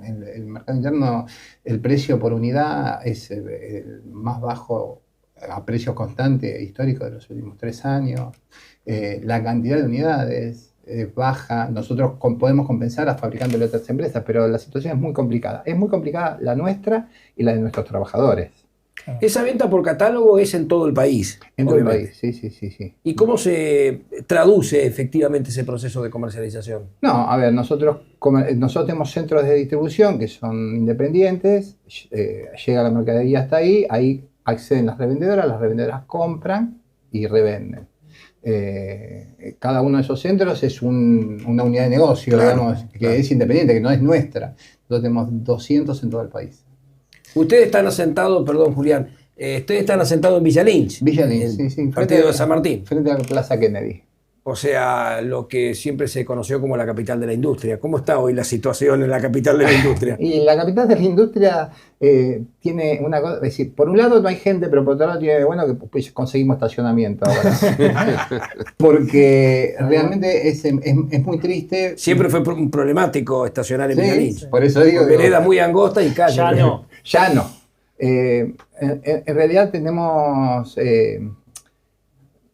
El mercado interno, el precio por unidad es el más bajo a precios constantes históricos de los últimos 3 años. La cantidad de unidades es baja. Nosotros podemos compensar fabricándole a otras empresas, pero la situación es muy complicada. Es muy complicada la nuestra y la de nuestros trabajadores. Esa venta por catálogo es en todo el país. En todo el país, sí. ¿Y cómo se traduce efectivamente ese proceso de comercialización? No, a ver, nosotros tenemos centros de distribución que son independientes, llega la mercadería hasta ahí acceden las revendedoras compran y revenden. Cada uno de esos centros es una unidad de negocio, digamos, que es independiente, que no es nuestra. Nosotros tenemos 200 en todo el país. Ustedes están asentados, perdón Julián, ustedes están asentados en Villa Lynch. Sí. Partido de San Martín. Frente a la Plaza Kennedy. O sea, lo que siempre se conoció como la capital de la industria. ¿Cómo está hoy la situación en la capital de la industria? Y la capital de la industria tiene una cosa, es decir, por un lado no hay gente, pero por otro lado tiene bueno que pues, conseguimos estacionamiento ahora. Porque realmente es muy triste. Siempre fue problemático estacionar en Villa Lynch. Por eso digo. Veredas muy angostas y calles. Ya no. En realidad tenemos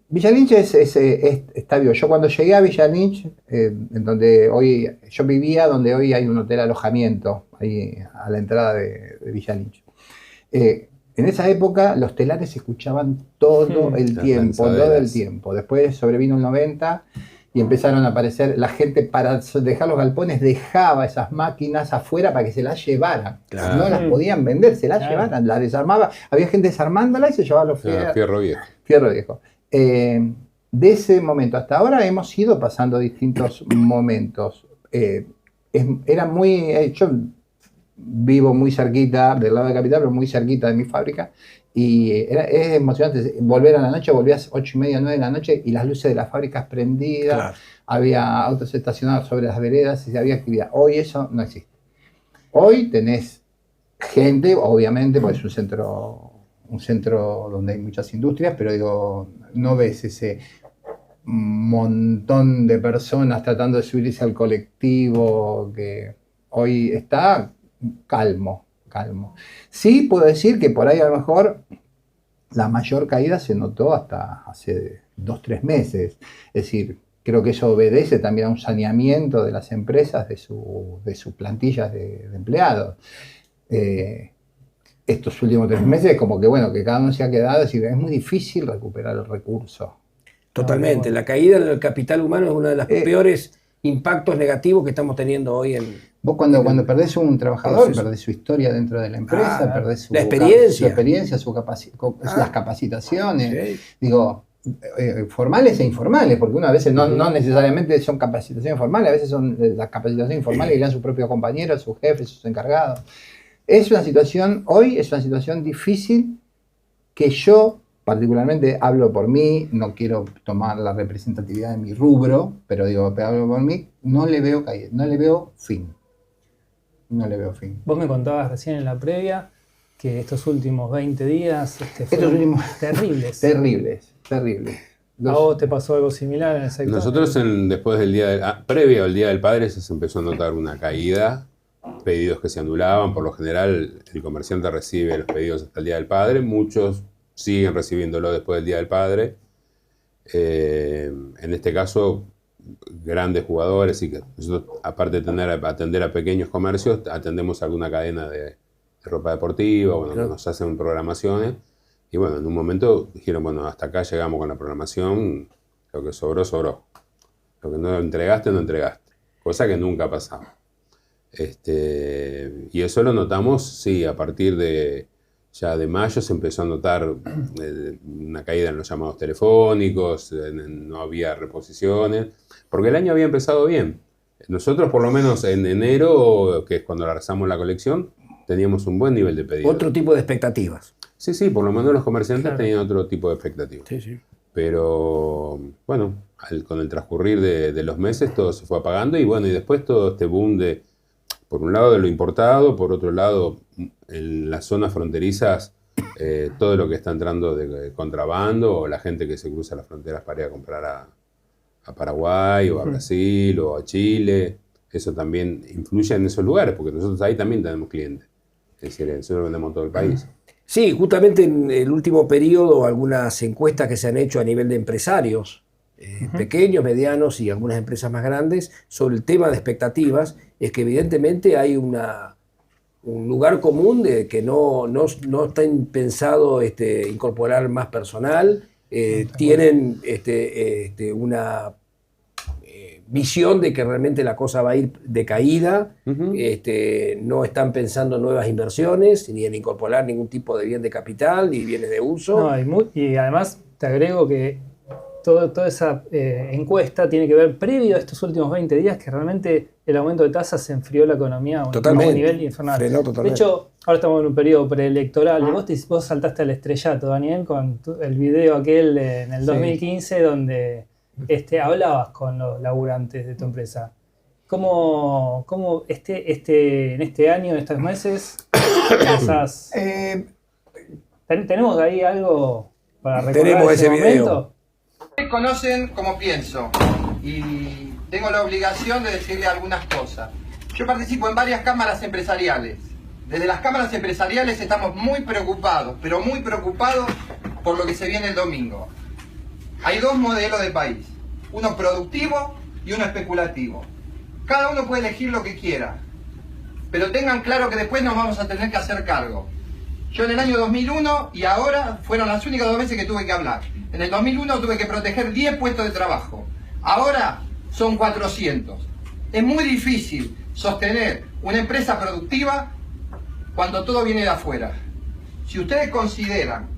Villa Lynch está vivo. Yo cuando llegué a Villa Lynch, en donde hoy yo vivía, donde hoy hay un hotel alojamiento, ahí a la entrada de Villa Lynch. En esa época los telares se escuchaban todo el tiempo. Después sobrevino el 90 y empezaron a aparecer, la gente para dejar los galpones dejaba esas máquinas afuera para que se las llevaran. Claro. No las podían vender, se las llevaran, las desarmaba. Había gente desarmándola y se llevaba los fierro viejo. Fierro viejo. De ese momento hasta ahora hemos ido pasando distintos momentos. Era muy... yo vivo muy cerquita, del lado de Capital, pero muy cerquita de mi fábrica. Y es emocionante volver a la noche, volvías 8:30, 9 de la noche y las luces de las fábricas prendidas, claro. Había autos estacionados sobre las veredas y había actividad. Hoy eso no existe. Hoy tenés gente, obviamente, porque es un centro donde hay muchas industrias, pero digo, no ves ese montón de personas tratando de subirse al colectivo que hoy está calmo. Sí puedo decir que por ahí a lo mejor la mayor caída se notó hasta hace 2-3 meses. Es decir, creo que eso obedece también a un saneamiento de las empresas de sus plantillas de empleados. Estos últimos 3 meses como que bueno, que cada uno se ha quedado, es decir, es muy difícil recuperar el recurso. Totalmente, la caída del capital humano es uno de los peores impactos negativos que estamos teniendo hoy en... Vos cuando perdés un trabajador, perdés su historia dentro de la empresa, perdés su experiencia, las capacitaciones, sí. Digo, formales e informales, porque una a veces no necesariamente son capacitaciones formales, a veces son las capacitaciones informales que le dan sus propios compañeros, sus jefes, sus encargados. Hoy es una situación difícil que yo, particularmente hablo por mí, no quiero tomar la representatividad de mi rubro, pero hablo por mí, no le veo caída, no le veo fin. Vos me contabas recién en la previa que estos últimos 20 días fueron terribles. Terribles. ¿A vos te pasó algo similar en el sector? Nosotros después del previo al Día del Padre se empezó a notar una caída, pedidos que se anulaban. Por lo general el comerciante recibe los pedidos hasta el Día del Padre, muchos siguen recibiéndolo después del Día del Padre. En este caso, grandes jugadores, y que nosotros, aparte de atender a pequeños comercios, atendemos a alguna cadena de ropa deportiva, bueno, claro. Nos hacen programaciones, y bueno, en un momento dijeron, bueno, hasta acá llegamos con la programación, lo que sobró, lo que no entregaste, cosa que nunca pasaba. Y eso lo notamos, sí, a partir de mayo se empezó a notar una caída en los llamados telefónicos, no había reposiciones, porque el año había empezado bien. Nosotros, por lo menos en enero, que es cuando lanzamos la colección, teníamos un buen nivel de pedidos. Otro tipo de expectativas. Sí, por lo menos los comerciantes tenían otro tipo de expectativas. Sí. Pero, bueno, con el transcurrir de los meses todo se fue apagando y bueno, y después todo este boom por un lado de lo importado, por otro lado en las zonas fronterizas todo lo que está entrando de contrabando o la gente que se cruza las fronteras para ir a comprar a Paraguay o a Brasil o a Chile, eso también influye en esos lugares porque nosotros ahí también tenemos clientes, es decir, nosotros vendemos en todo el país. Sí, justamente en el último periodo algunas encuestas que se han hecho a nivel de empresarios pequeños, medianos y algunas empresas más grandes sobre el tema de expectativas es que evidentemente hay un lugar común de que no está pensado incorporar más personal, tienen una visión de que realmente la cosa va a ir de caída, no están pensando en nuevas inversiones ni en incorporar ningún tipo de bien de capital ni bienes de uso. No, y además te agrego que toda esa encuesta tiene que ver previo a estos últimos 20 días que realmente el aumento de tasas se enfrió la economía a un nivel infernal. De hecho, ahora estamos en un periodo preelectoral y vos saltaste al estrellato, Daniel, con el video aquel en el 2015 donde hablabas con los laburantes de tu empresa. ¿Cómo en este año, en estos meses, pensás? ¿Tenemos ahí algo para recordar? Tenemos ese video. Me conocen como pienso y tengo la obligación de decirle algunas cosas. Yo participo en varias cámaras empresariales. Desde las cámaras empresariales estamos muy preocupados, pero muy preocupados por lo que se viene el domingo. hay dos modelos de país, uno productivo y uno especulativo. Cada uno puede elegir lo que quiera, pero tengan claro que después nos vamos a tener que hacer cargo. Yo en el año 2001 y ahora fueron las únicas 2 veces que tuve que hablar. En el 2001 tuve que proteger 10 puestos de trabajo, ahora son 400. Es muy difícil sostener una empresa productiva cuando todo viene de afuera. Si ustedes consideran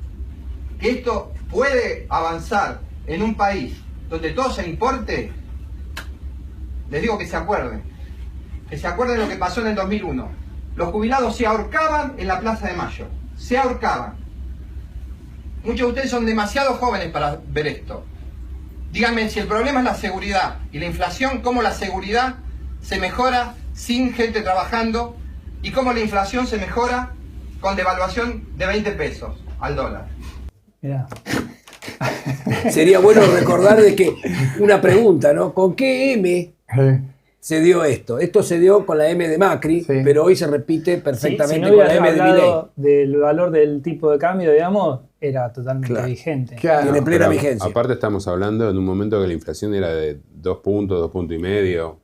que esto puede avanzar en un país donde todo se importe, les digo que se acuerden lo que pasó en el 2001. Los jubilados se ahorcaban en la Plaza de Mayo, se ahorcaban. Muchos de ustedes son demasiado jóvenes para ver esto. Díganme, si el problema es la seguridad y la inflación, ¿cómo la seguridad se mejora sin gente trabajando? ¿Y cómo la inflación se mejora con devaluación de 20 pesos al dólar? Mirá. Sería bueno recordar de que una pregunta, ¿no? ¿Con qué M se dio esto? Esto se dio con la M de Macri, pero hoy se repite perfectamente si no con la M de Milei. Del valor del tipo de cambio, digamos, era totalmente vigente. Tiene plena vigencia. Aparte estamos hablando en un momento que la inflación era de 2 puntos, 2 puntos y medio.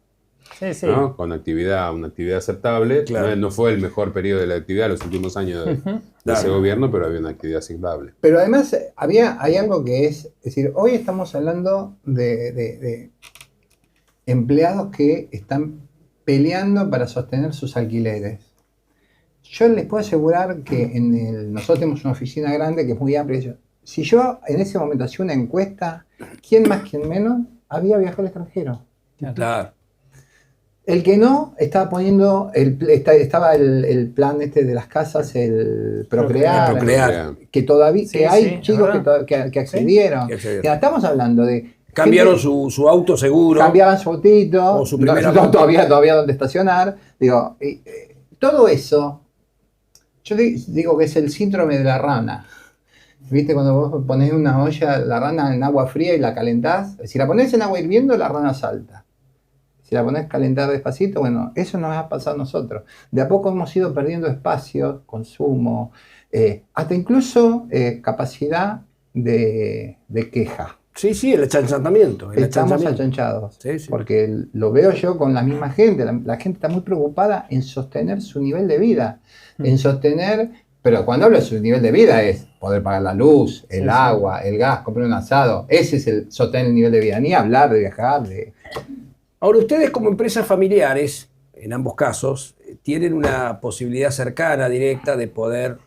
Sí. ¿No? Con una actividad aceptable. Claro. No fue el mejor periodo de la actividad los últimos años de ese gobierno, pero había una actividad aceptable. Pero además hay algo que es decir, hoy estamos hablando de empleados que están peleando para sostener sus alquileres. Yo les puedo asegurar que nosotros tenemos una oficina grande que es muy amplia. Si yo en ese momento hacía una encuesta, ¿quién más, quién menos? Había viajado al extranjero. Claro. El que no, estaba poniendo, estaba el plan de las casas, el Procrear. Que todavía hay chicos que accedieron. Ya, estamos hablando de... Cambiaron su auto seguro. Cambiaban su autito, o su primera todavía donde estacionar. Digo, todo eso, yo digo que es el síndrome de la rana. ¿Viste? Cuando vos ponés una olla, la rana en agua fría y la calentás. Si la ponés en agua hirviendo, la rana salta. Si la ponés a calentar despacito, bueno, eso nos va a pasar a nosotros. De a poco hemos ido perdiendo espacio, consumo, hasta incluso capacidad de queja. Sí, el achanchamiento. Estamos achanchados. Porque lo veo yo con la misma gente. La gente está muy preocupada en sostener su nivel de vida. En sostener, pero cuando hablo de su nivel de vida es poder pagar la luz, el agua, el gas, comprar un asado. Ese es el sostener el nivel de vida. Ni hablar de viajar, Ahora, ustedes como empresas familiares, en ambos casos, tienen una posibilidad cercana, directa, de poder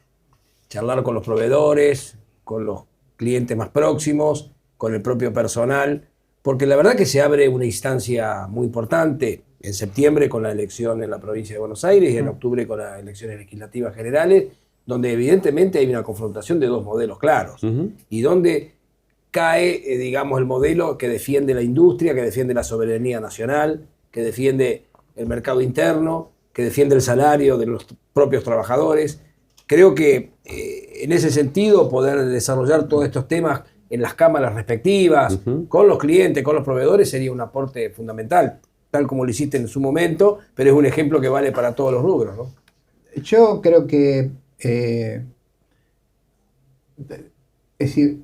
charlar con los proveedores, con los clientes más próximos, con el propio personal, porque la verdad que se abre una instancia muy importante en septiembre con la elección en la provincia de Buenos Aires y en octubre con las elecciones legislativas generales, donde evidentemente hay una confrontación de dos modelos claros y donde cae, digamos, el modelo que defiende la industria, que defiende la soberanía nacional, que defiende el mercado interno, que defiende el salario de los propios trabajadores. Creo que en ese sentido poder desarrollar todos estos temas en las cámaras respectivas, con los clientes, con los proveedores, sería un aporte fundamental, tal como lo hiciste en su momento, pero es un ejemplo que vale para todos los rubros, ¿no? Yo creo que... es decir,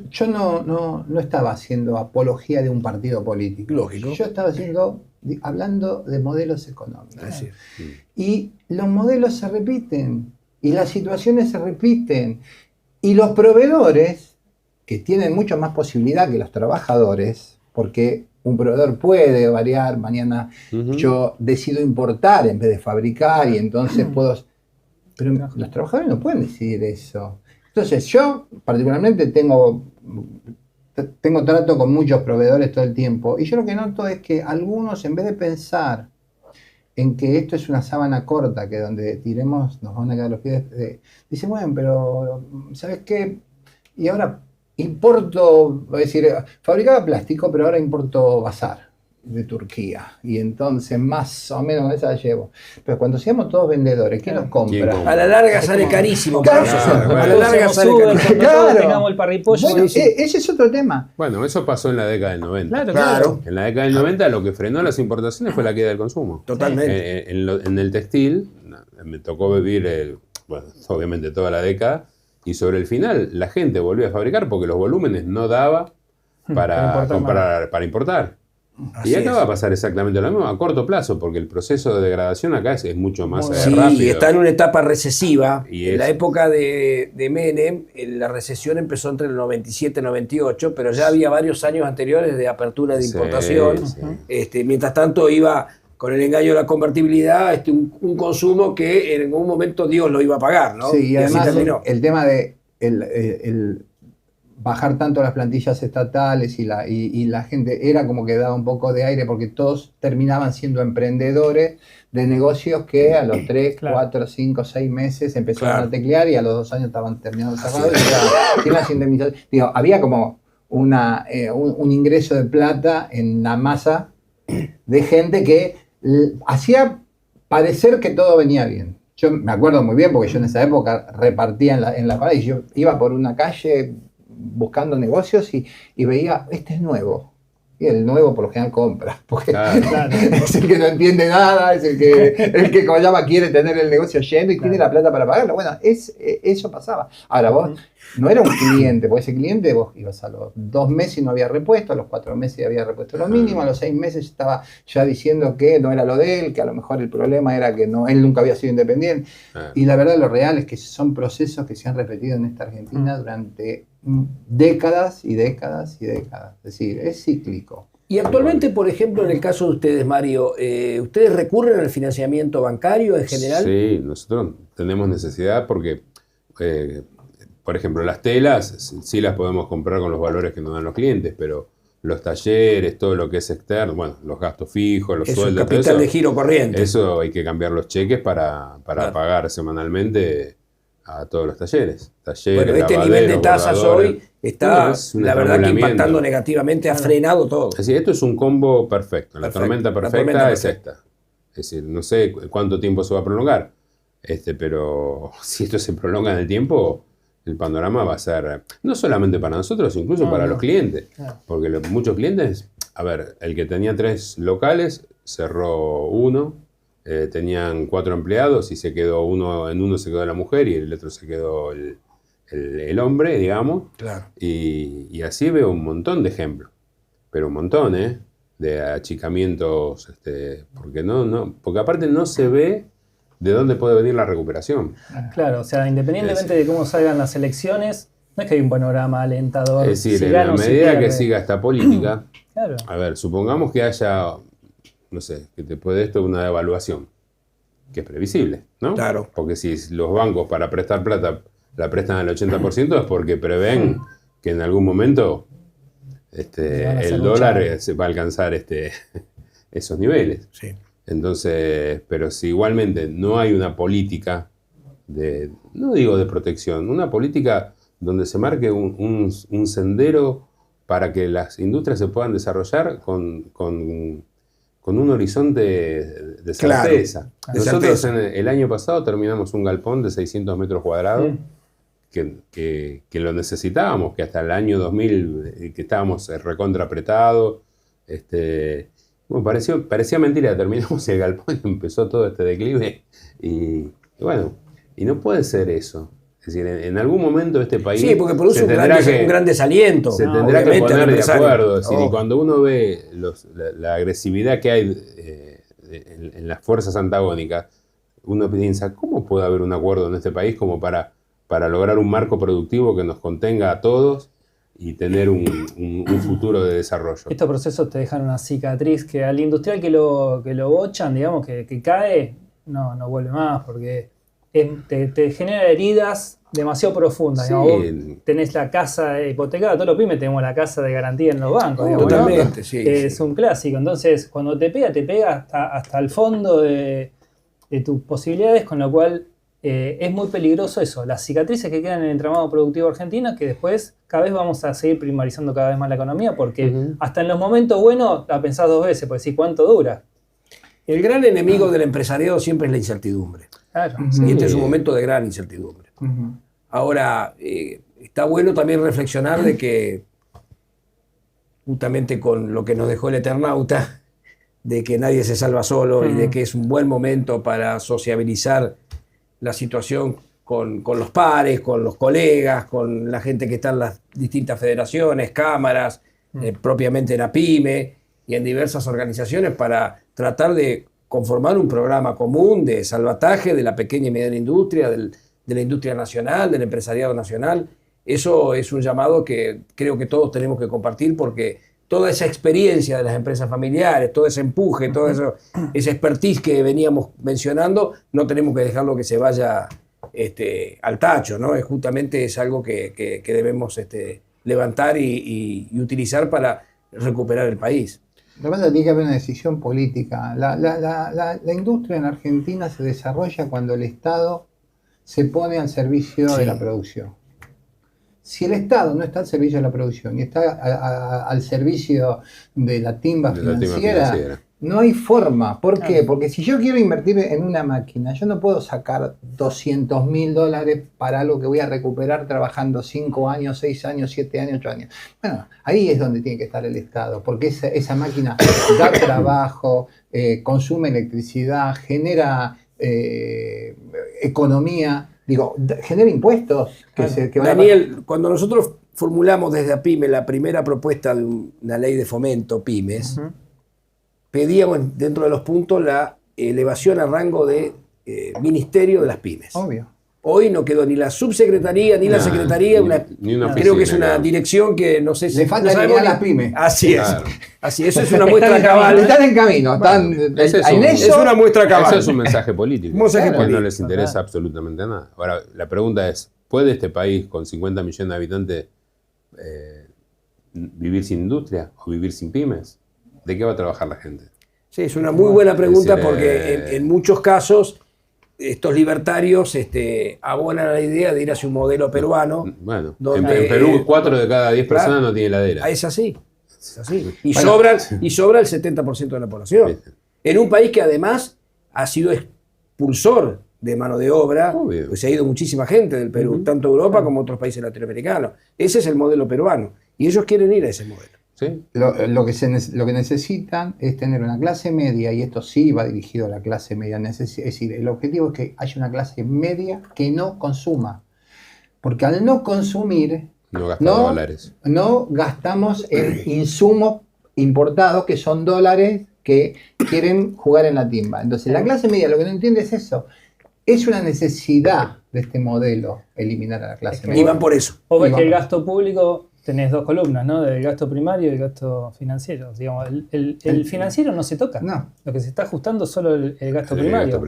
yo no estaba haciendo apología de un partido político. Lógico. Yo estaba hablando de modelos económicos. Y los modelos se repiten, y las situaciones se repiten, y los proveedores, que tienen mucho más posibilidad que los trabajadores, porque un proveedor puede variar, mañana yo decido importar en vez de fabricar, y entonces puedo... Pero los trabajadores no pueden decidir eso. Entonces yo particularmente tengo trato con muchos proveedores todo el tiempo, y yo lo que noto es que algunos, en vez de pensar en que esto es una sábana corta, que donde tiremos nos van a quedar los pies, dicen, bueno, pero ¿sabes qué? Y ahora importo, es decir, fabricaba plástico, pero ahora importo bazar de Turquía, y entonces más o menos esa la llevo. Pero cuando seamos todos vendedores, ¿quién nos compra? A la larga sale carísimo. Claro, a la larga sale carísimo. Claro. Tengamos el parripollo. Bueno, ese es otro tema. Bueno, eso pasó en la década del 90. Claro. En la década del 90 lo que frenó las importaciones fue la caída del consumo. Totalmente. En el textil, me tocó vivir, bueno, obviamente toda la década, y sobre el final la gente volvió a fabricar porque los volúmenes no daba para importar. Así y acá es. va a pasar exactamente lo mismo a corto plazo, porque el proceso de degradación acá es mucho más Sí, rápido. y está en una etapa recesiva. Y en la época de Menem, la recesión empezó entre el 97 y el 98, pero ya había varios años anteriores de apertura de Sí, importación. sí. Mientras tanto iba con el engaño de la convertibilidad, un consumo que en algún momento Dios lo iba a pagar, ¿no? Sí, y así además terminó. el tema de el bajar tanto las plantillas estatales y la gente era como que daba un poco de aire porque todos terminaban siendo emprendedores de negocios que a los 3, 4, 5, 6 meses empezaron a teclear y a los 2 años estaban terminando cerrados y sin las indemnizaciones. Digo, había como un ingreso de plata en la masa de gente que hacía parecer que todo venía bien. Yo me acuerdo muy bien porque yo en esa época repartía en la parada y yo iba por una calle buscando negocios y veía, este es nuevo. Y el nuevo por lo general compra, porque es el que no entiende nada, es el que como llama quiere tener el negocio lleno y tiene la plata para pagarlo. Bueno, eso pasaba. Ahora vos no era un cliente, porque ese cliente vos ibas a los 2 meses y no había repuesto, a los 4 meses ya había repuesto lo mínimo, a los 6 meses estaba ya diciendo que no era lo de él, que a lo mejor el problema era que él nunca había sido independiente. Y la verdad lo real es que son procesos que se han repetido en esta Argentina durante décadas y décadas y décadas. Es decir, es cíclico. Y actualmente, por ejemplo, en el caso de ustedes, Mario, ¿ustedes recurren al financiamiento bancario en general? Sí, nosotros tenemos necesidad porque, por ejemplo, las telas sí las podemos comprar con los valores que nos dan los clientes, pero los talleres, todo lo que es externo, bueno, los gastos fijos, los sueldos, el capital de giro corriente. Eso hay que cambiar los cheques para pagar semanalmente a todos los talleres. Bueno, este nivel de tasas hoy está, la verdad, que impactando negativamente, ha frenado todo. Es decir, esto es un combo perfecto. La tormenta perfecta es esta. Es decir, no sé cuánto tiempo se va a prolongar, pero si esto se prolonga en el tiempo, el panorama va a ser, no solamente para nosotros, incluso para los clientes. Porque muchos clientes, a ver, el que tenía 3 locales, cerró 1, tenían 4 empleados y se quedó en uno se quedó la mujer y en el otro se quedó el hombre, digamos. Claro. Y así veo un montón de ejemplos, pero un montón, de achicamientos, porque aparte no se ve de dónde puede venir la recuperación. Claro, o sea, independientemente de cómo salgan las elecciones, no es que hay un panorama alentador. Es decir, en la medida que siga esta política, claro. A ver, supongamos que haya, no sé, que después de esto una devaluación, que es previsible, ¿no? Claro. Porque si los bancos para prestar plata la prestan al 80% es porque prevén que en algún momento el dólar se va a alcanzar esos niveles. Sí. Entonces, pero si igualmente no hay una política no digo de protección, una política donde se marque un sendero para que las industrias se puedan desarrollar con un horizonte de certeza. Claro, Nosotros el año pasado terminamos un galpón de 600 metros cuadrados que lo necesitábamos, que hasta el año 2000 que estábamos recontra apretados. Bueno, parecía mentira, terminamos el galpón y empezó todo este declive. Y bueno, y no puede ser eso. Es decir, en algún momento este país... Sí, porque produce un gran desaliento. Se tendrá que poner de acuerdo. Es decir, y cuando uno ve la agresividad que hay en las fuerzas antagónicas, uno piensa, ¿cómo puede haber un acuerdo en este país como para lograr un marco productivo que nos contenga a todos y tener un futuro de desarrollo? Estos procesos te dejan una cicatriz que al industrial que lo bochan, digamos, que cae, no vuelve más, porque te genera heridas demasiado profundas. Sí. Digamos, vos tenés la casa hipotecada, todos los pymes tenemos la casa de garantía en los bancos. Digamos, totalmente, ¿no? sí. Es un clásico. Entonces, cuando te pega hasta el fondo de tus posibilidades, con lo cual es muy peligroso eso. Las cicatrices que quedan en el entramado productivo argentino, que después cada vez vamos a seguir primarizando cada vez más la economía, porque hasta en los momentos buenos la pensás 2 veces, porque decís, ¿cuánto dura? El gran enemigo del empresariado siempre es la incertidumbre. Claro. Y este es un momento de gran incertidumbre. Ahora, está bueno también reflexionar de que, justamente con lo que nos dejó el Eternauta, de que nadie se salva solo y de que es un buen momento para sociabilizar la situación con los pares, con los colegas, con la gente que está en las distintas federaciones, cámaras, propiamente en APIME y en diversas organizaciones para tratar de conformar un programa común de salvataje de la pequeña y mediana industria, de la industria nacional, del empresariado nacional. Eso es un llamado que creo que todos tenemos que compartir porque toda esa experiencia de las empresas familiares, todo ese empuje, todo eso, ese expertise que veníamos mencionando, no tenemos que dejarlo que se vaya al tacho, ¿no? Justamente es algo que debemos levantar y utilizar para recuperar el país. Lo que pasa es que tiene que haber una decisión política. La industria en Argentina se desarrolla cuando el Estado se pone al servicio de la producción. Si el Estado no está al servicio de la producción y está al servicio de la timba financiera, no hay forma. ¿Por qué? Porque si yo quiero invertir en una máquina, yo no puedo sacar $200.000 para algo que voy a recuperar trabajando 5 años, 6 años, 7 años, 8 años. Bueno, ahí es donde tiene que estar el Estado, porque esa máquina da trabajo, consume electricidad, genera economía, genera impuestos. Daniel, cuando nosotros formulamos desde APIME la primera propuesta de una ley de fomento pymes, pedíamos dentro de los puntos la elevación a rango de ministerio de las pymes. Obvio. Hoy no quedó ni la subsecretaría ni la secretaría, creo que es una dirección que no sé si... Le falta eliminar las pymes. Así es. Así, eso es una muestra cabal. Están en camino. Es una muestra cabal. Eso es un mensaje político. Que no les interesa absolutamente nada. Ahora, la pregunta es, ¿puede este país con 50 millones de habitantes vivir sin industria o vivir sin pymes? ¿De qué va a trabajar la gente? Sí, es una muy buena pregunta porque en muchos casos estos libertarios abonan a la idea de ir hacia un modelo peruano. Bueno, donde, en Perú 4 de cada 10 personas no tienen heladera. Es así. Es así. Y sobra el 70% de la población. En un país que además ha sido expulsor de mano de obra, pues se ha ido muchísima gente del Perú, tanto Europa como otros países latinoamericanos. Ese es el modelo peruano. Y ellos quieren ir a ese modelo. ¿Sí? Lo que necesitan es tener una clase media, y esto sí va dirigido a la clase media, es decir, el objetivo es que haya una clase media que no consuma, porque al no consumir no gastamos en insumos importados que son dólares que quieren jugar en la timba. Entonces la clase media lo que no entiende es eso, es una necesidad de este modelo eliminar a la clase media. Y van por eso. O ves que el gasto público... Tenés dos columnas, ¿no? Del gasto primario y el gasto financiero. Digamos, el financiero no se toca. No. Lo que se está ajustando es solo el gasto primario.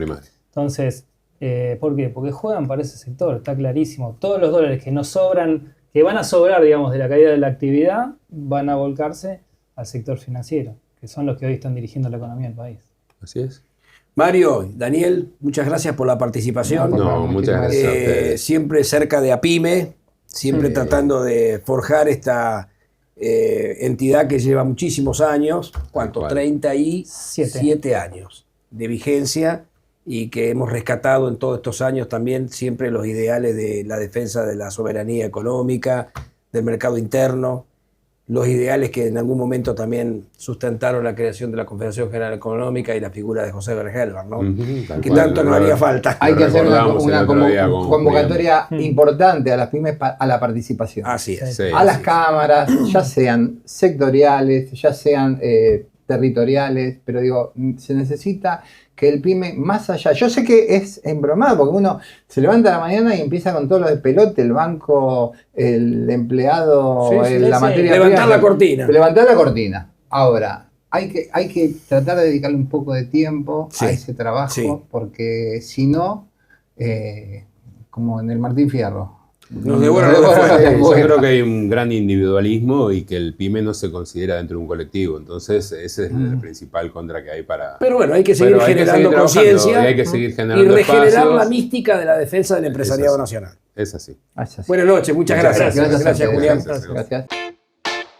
Entonces, ¿por qué? Porque juegan para ese sector, está clarísimo. Todos los dólares que no sobran, que van a sobrar, digamos, de la caída de la actividad, van a volcarse al sector financiero, que son los que hoy están dirigiendo la economía del país. Así es. Mario, Daniel, muchas gracias por la participación. Muchas gracias a ustedes. Siempre cerca de APIME. Siempre tratando de forjar esta entidad que lleva muchísimos años, ¿cuánto? 37 años de vigencia, y que hemos rescatado en todos estos años también siempre los ideales de la defensa de la soberanía económica, del mercado interno, los ideales que en algún momento también sustentaron la creación de la Confederación General Económica y la figura de José Bergelber, ¿no? Que tanto nos haría falta. Hay que hacer una convocatoria importante a las pymes, a la participación. Así es. A las cámaras, ya sean sectoriales, ya sean territoriales, pero digo, se necesita que el pyme, más allá, yo sé que es embromado, porque uno se levanta a la mañana y empieza con todo lo de pelote, el banco, el empleado, la materia prima. Levantar la cortina. Levantar la cortina. Ahora, hay que tratar de dedicarle un poco de tiempo a ese trabajo, porque si no, como en el Martín Fierro, Yo creo que hay un gran individualismo y que el pyme no se considera dentro de un colectivo. Entonces, ese es el principal contra que hay para... Pero bueno, hay que seguir generando conciencia hay que seguir generando y regenerar espacios. la mística de la defensa del empresariado nacional. Es así. Buenas noches, muchas gracias. Gracias, Julián. Gracias.